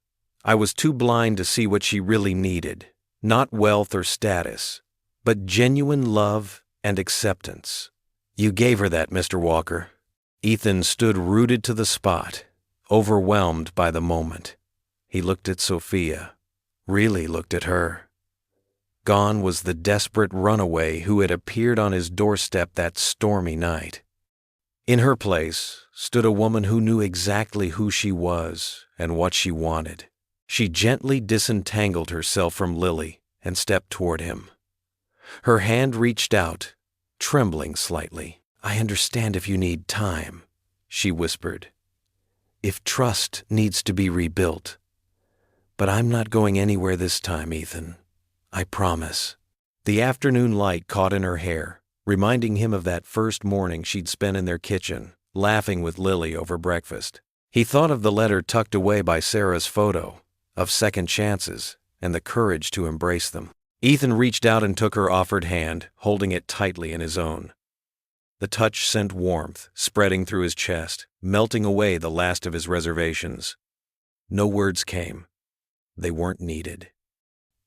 I was too blind to see what she really needed, not wealth or status, but genuine love and acceptance. You gave her that, Mr. Walker." Ethan stood rooted to the spot, overwhelmed by the moment. He looked at Sophia, really looked at her. Gone was the desperate runaway who had appeared on his doorstep that stormy night. In her place stood a woman who knew exactly who she was and what she wanted. She gently disentangled herself from Lily and stepped toward him. Her hand reached out, trembling slightly. "I understand if you need time," she whispered. "If trust needs to be rebuilt. But I'm not going anywhere this time, Ethan. I promise." The afternoon light caught in her hair, reminding him of that first morning she'd spent in their kitchen, laughing with Lily over breakfast. He thought of the letter tucked away by Sarah's photo, of second chances, and the courage to embrace them. Ethan reached out and took her offered hand, holding it tightly in his own. The touch sent warmth spreading through his chest, melting away the last of his reservations. No words came. They weren't needed.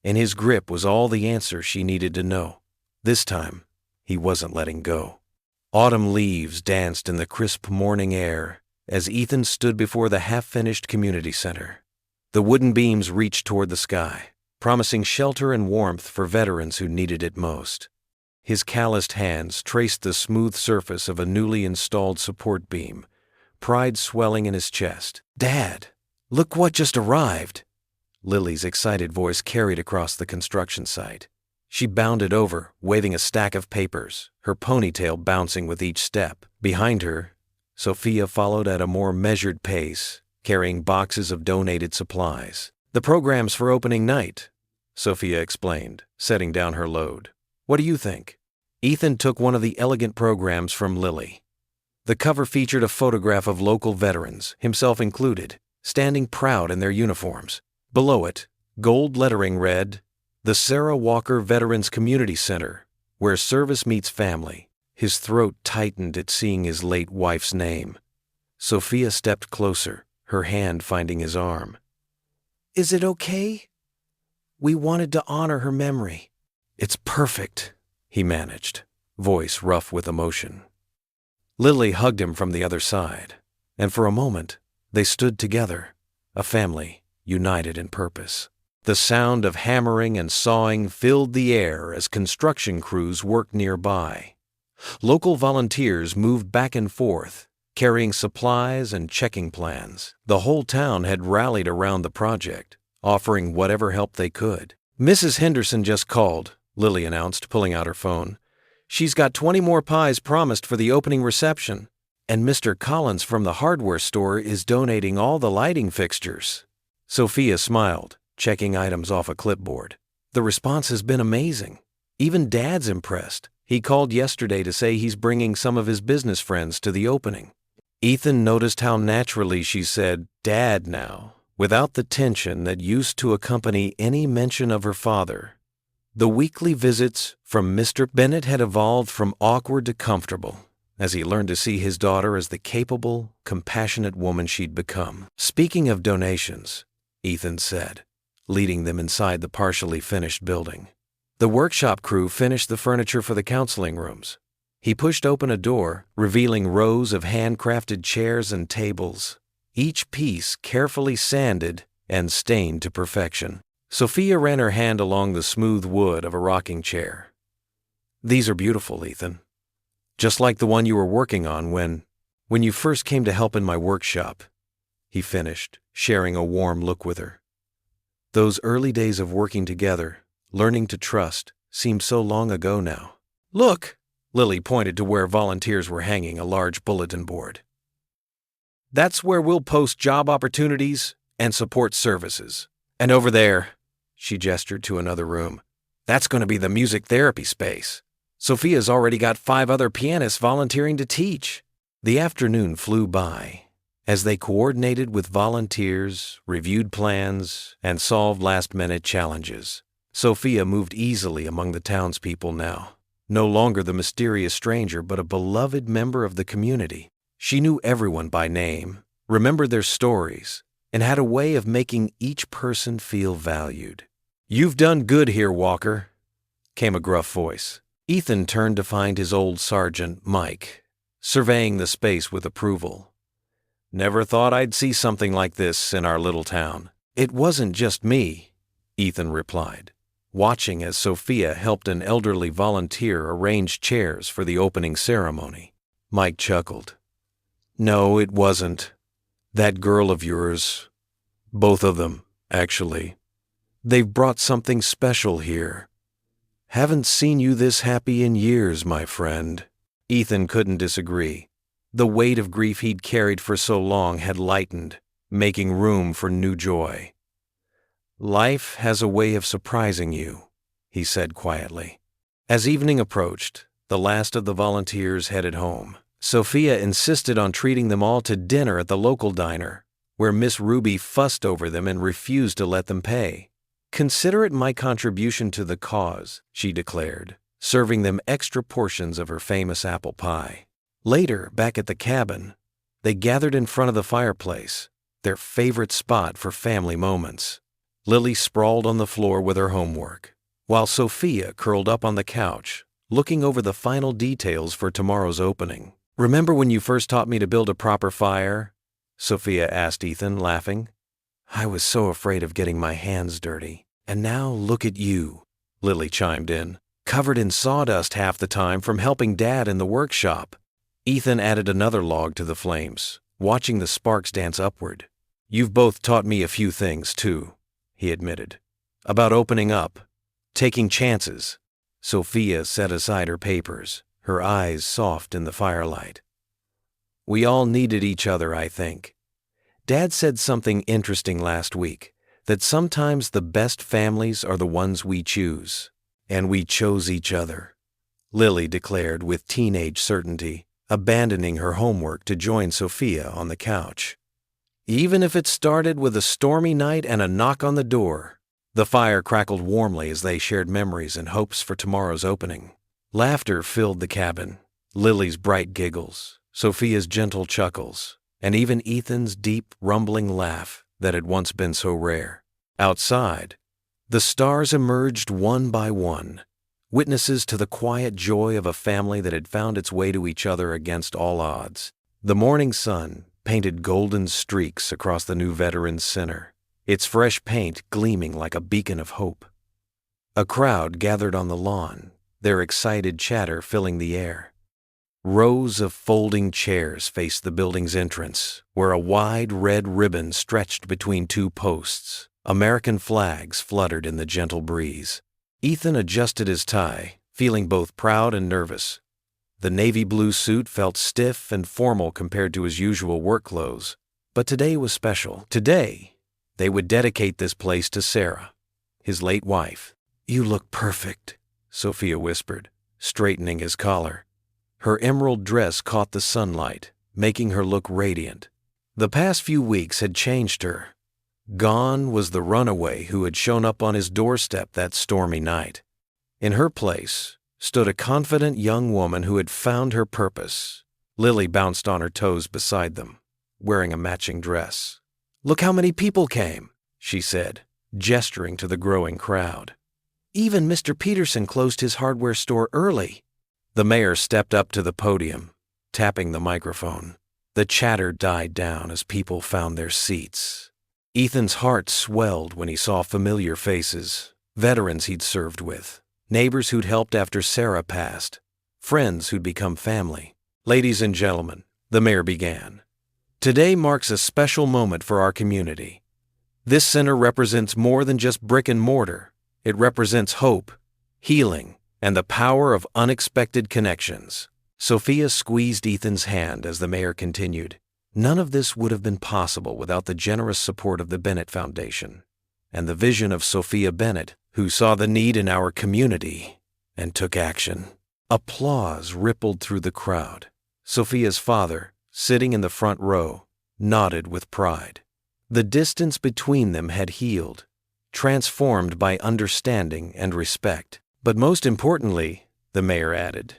In his grip was all the answer she needed to know. This time, he wasn't letting go. Autumn leaves danced in the crisp morning air as Ethan stood before the half-finished community center. The wooden beams reached toward the sky, promising shelter and warmth for veterans who needed it most. His calloused hands traced the smooth surface of a newly installed support beam, pride swelling in his chest. "Dad, look what just arrived!" Lily's excited voice carried across the construction site. She bounded over, waving a stack of papers, her ponytail bouncing with each step. Behind her, Sophia followed at a more measured pace, carrying boxes of donated supplies. "The program's for opening night," Sophia explained, setting down her load. "What do you think?" Ethan took one of the elegant programs from Lily. The cover featured a photograph of local veterans, himself included, standing proud in their uniforms. Below it, gold lettering read, "The Sarah Walker Veterans Community Center, where service meets family." His throat tightened at seeing his late wife's name. Sophia stepped closer, her hand finding his arm. "Is it okay? We wanted to honor her memory." "It's perfect," he managed, voice rough with emotion. Lily hugged him from the other side, and for a moment, they stood together, a family united in purpose. The sound of hammering and sawing filled the air as construction crews worked nearby. Local volunteers moved back and forth, carrying supplies and checking plans. The whole town had rallied around the project, offering whatever help they could. "Mrs. Henderson just called," Lily announced, pulling out her phone. "She's got 20 more pies promised for the opening reception, and Mr. Collins from the hardware store is donating all the lighting fixtures." Sophia smiled, checking items off a clipboard. "The response has been amazing. Even Dad's impressed. He called yesterday to say he's bringing some of his business friends to the opening." Ethan noticed how naturally she said "Dad" now, without the tension that used to accompany any mention of her father. The weekly visits from Mr. Bennett had evolved from awkward to comfortable, as he learned to see his daughter as the capable, compassionate woman she'd become. "Speaking of donations," Ethan said, leading them inside the partially finished building. The workshop crew finished the furniture for the counseling rooms. He pushed open a door, revealing rows of handcrafted chairs and tables, each piece carefully sanded and stained to perfection. Sophia ran her hand along the smooth wood of a rocking chair. "These are beautiful, Ethan. Just like the one you were working on when you first came to help in my workshop," he finished, sharing a warm look with her. Those early days of working together, learning to trust, seemed so long ago now. "Look!" Lily pointed to where volunteers were hanging a large bulletin board. "That's where we'll post job opportunities and support services. And over there," she gestured to another room, "that's going to be the music therapy space. Sophia's already got 5 other pianists volunteering to teach." The afternoon flew by as they coordinated with volunteers, reviewed plans, and solved last-minute challenges. Sophia moved easily among the townspeople now, no longer the mysterious stranger but a beloved member of the community. She knew everyone by name, remembered their stories, and had a way of making each person feel valued. "You've done good here, Walker," came a gruff voice. Ethan turned to find his old sergeant, Mike, surveying the space with approval. "Never thought I'd see something like this in our little town." "It wasn't just me," Ethan replied, watching as Sophia helped an elderly volunteer arrange chairs for the opening ceremony. Mike chuckled. "No, it wasn't. That girl of yours, both of them, actually. They've brought something special here. Haven't seen you this happy in years, my friend." Ethan couldn't disagree. The weight of grief he'd carried for so long had lightened, making room for new joy. "Life has a way of surprising you," he said quietly. As evening approached, the last of the volunteers headed home. Sophia insisted on treating them all to dinner at the local diner, where Miss Ruby fussed over them and refused to let them pay. "Consider it my contribution to the cause," she declared, serving them extra portions of her famous apple pie. Later, back at the cabin, they gathered in front of the fireplace, their favorite spot for family moments. Lily sprawled on the floor with her homework, while Sophia curled up on the couch, looking over the final details for tomorrow's opening. "Remember when you first taught me to build a proper fire?" Sophia asked Ethan, laughing. "I was so afraid of getting my hands dirty. And now look at you," Lily chimed in, "covered in sawdust half the time from helping Dad in the workshop." Ethan added another log to the flames, watching the sparks dance upward. "You've both taught me a few things, too," he admitted. "About opening up, taking chances." Sophia set aside her papers, her eyes soft in the firelight. "We all needed each other, I think. Dad said something interesting last week, that sometimes the best families are the ones we choose. And we chose each other," Lily declared with teenage certainty, abandoning her homework to join Sophia on the couch. Even if it started with a stormy night and a knock on the door, the fire crackled warmly as they shared memories and hopes for tomorrow's opening. Laughter filled the cabin, Lily's bright giggles, Sophia's gentle chuckles, and even Ethan's deep, rumbling laugh that had once been so rare. Outside, the stars emerged one by one, witnesses to the quiet joy of a family that had found its way to each other against all odds. The morning sun painted golden streaks across the new Veterans Center, its fresh paint gleaming like a beacon of hope. A crowd gathered on the lawn, their excited chatter filling the air. Rows of folding chairs faced the building's entrance, where a wide red ribbon stretched between two posts. American flags fluttered in the gentle breeze. Ethan adjusted his tie, feeling both proud and nervous. The navy blue suit felt stiff and formal compared to his usual work clothes, but today was special. Today, they would dedicate this place to Sarah, his late wife. "You look perfect," Sophia whispered, straightening his collar. Her emerald dress caught the sunlight, making her look radiant. The past few weeks had changed her. Gone was the runaway who had shown up on his doorstep that stormy night. In her place stood a confident young woman who had found her purpose. Lily bounced on her toes beside them, wearing a matching dress. "Look how many people came," she said, gesturing to the growing crowd. "Even Mr. Peterson closed his hardware store early." The mayor stepped up to the podium, tapping the microphone. The chatter died down as people found their seats. Ethan's heart swelled when he saw familiar faces, veterans he'd served with, neighbors who'd helped after Sarah passed, friends who'd become family. "Ladies and gentlemen," the mayor began, "today marks a special moment for our community. This center represents more than just brick and mortar. It represents hope, healing, and the power of unexpected connections." Sophia squeezed Ethan's hand as the mayor continued. "None of this would have been possible without the generous support of the Bennett Foundation and the vision of Sophia Bennett, who saw the need in our community and took action." Applause rippled through the crowd. Sophia's father, sitting in the front row, nodded with pride. The distance between them had healed, transformed by understanding and respect. "But most importantly," the mayor added,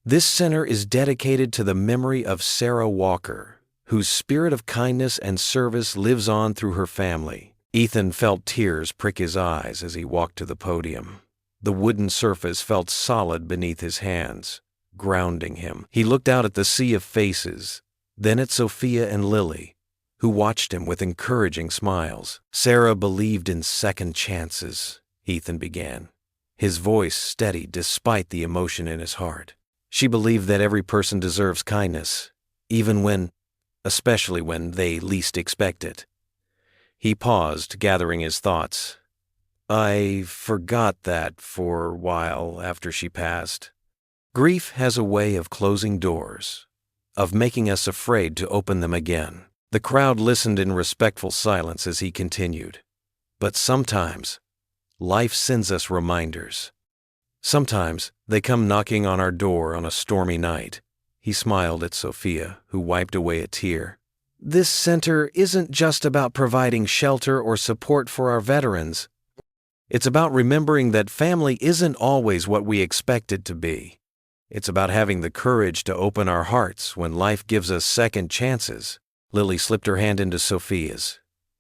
"this center is dedicated to the memory of Sarah Walker, whose spirit of kindness and service lives on through her family." Ethan felt tears prick his eyes as he walked to the podium. The wooden surface felt solid beneath his hands, grounding him. He looked out at the sea of faces, then at Sophia and Lily, who watched him with encouraging smiles. "Sarah believed in second chances," Ethan began, his voice steady despite the emotion in his heart. "She believed that every person deserves kindness, especially when they least expect it." He paused, gathering his thoughts. "I forgot that for a while after she passed. Grief has a way of closing doors, of making us afraid to open them again." The crowd listened in respectful silence as he continued. "But sometimes, life sends us reminders. Sometimes they come knocking on our door on a stormy night." He smiled at Sophia, who wiped away a tear. "This center isn't just about providing shelter or support for our veterans. It's about remembering that family isn't always what we expect it to be. It's about having the courage to open our hearts when life gives us second chances." Lily slipped her hand into Sophia's,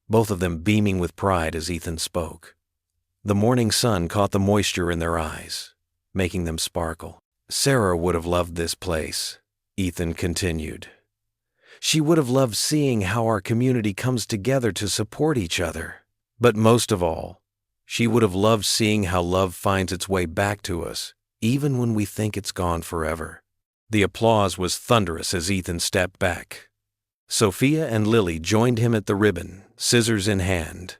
both of them beaming with pride as Ethan spoke. The morning sun caught the moisture in their eyes, making them sparkle. "Sarah would have loved this place," Ethan continued. "She would have loved seeing how our community comes together to support each other. But most of all, she would have loved seeing how love finds its way back to us, even when we think it's gone forever." The applause was thunderous as Ethan stepped back. Sophia and Lily joined him at the ribbon, scissors in hand.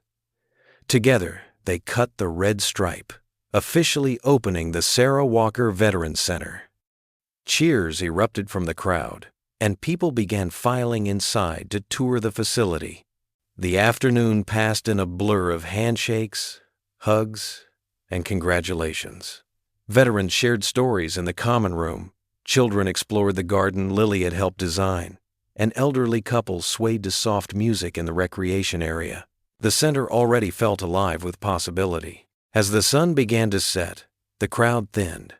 Together, they cut the red stripe, officially opening the Sarah Walker Veterans Center. Cheers erupted from the crowd, and people began filing inside to tour the facility. The afternoon passed in a blur of handshakes, hugs, and congratulations. Veterans shared stories in the common room, Children explored the garden Lily had helped design, and elderly couples swayed to soft music in the recreation area. The center already felt alive with possibility. As the sun began to set, the crowd thinned.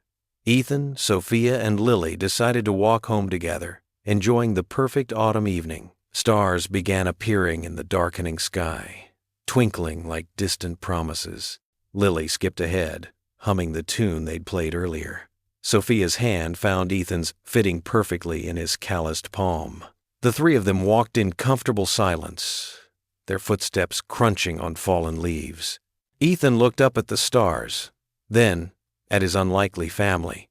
Ethan, Sophia, and Lily decided to walk home together, enjoying the perfect autumn evening. Stars began appearing in the darkening sky, twinkling like distant promises. Lily skipped ahead, humming the tune they'd played earlier. Sophia's hand found Ethan's, fitting perfectly in his calloused palm. The three of them walked in comfortable silence, their footsteps crunching on fallen leaves. Ethan looked up at the stars, then at his unlikely family.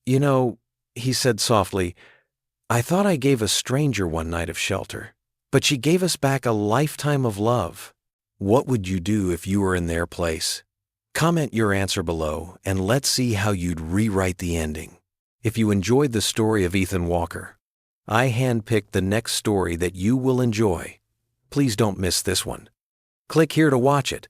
"You know," he said softly, "I thought I gave a stranger one night of shelter, but she gave us back a lifetime of love. What would you do if you were in their place? Comment your answer below, and let's see how you'd rewrite the ending." If you enjoyed the story of Ethan Walker, I handpicked the next story that you will enjoy. Please don't miss this one. Click here to watch it.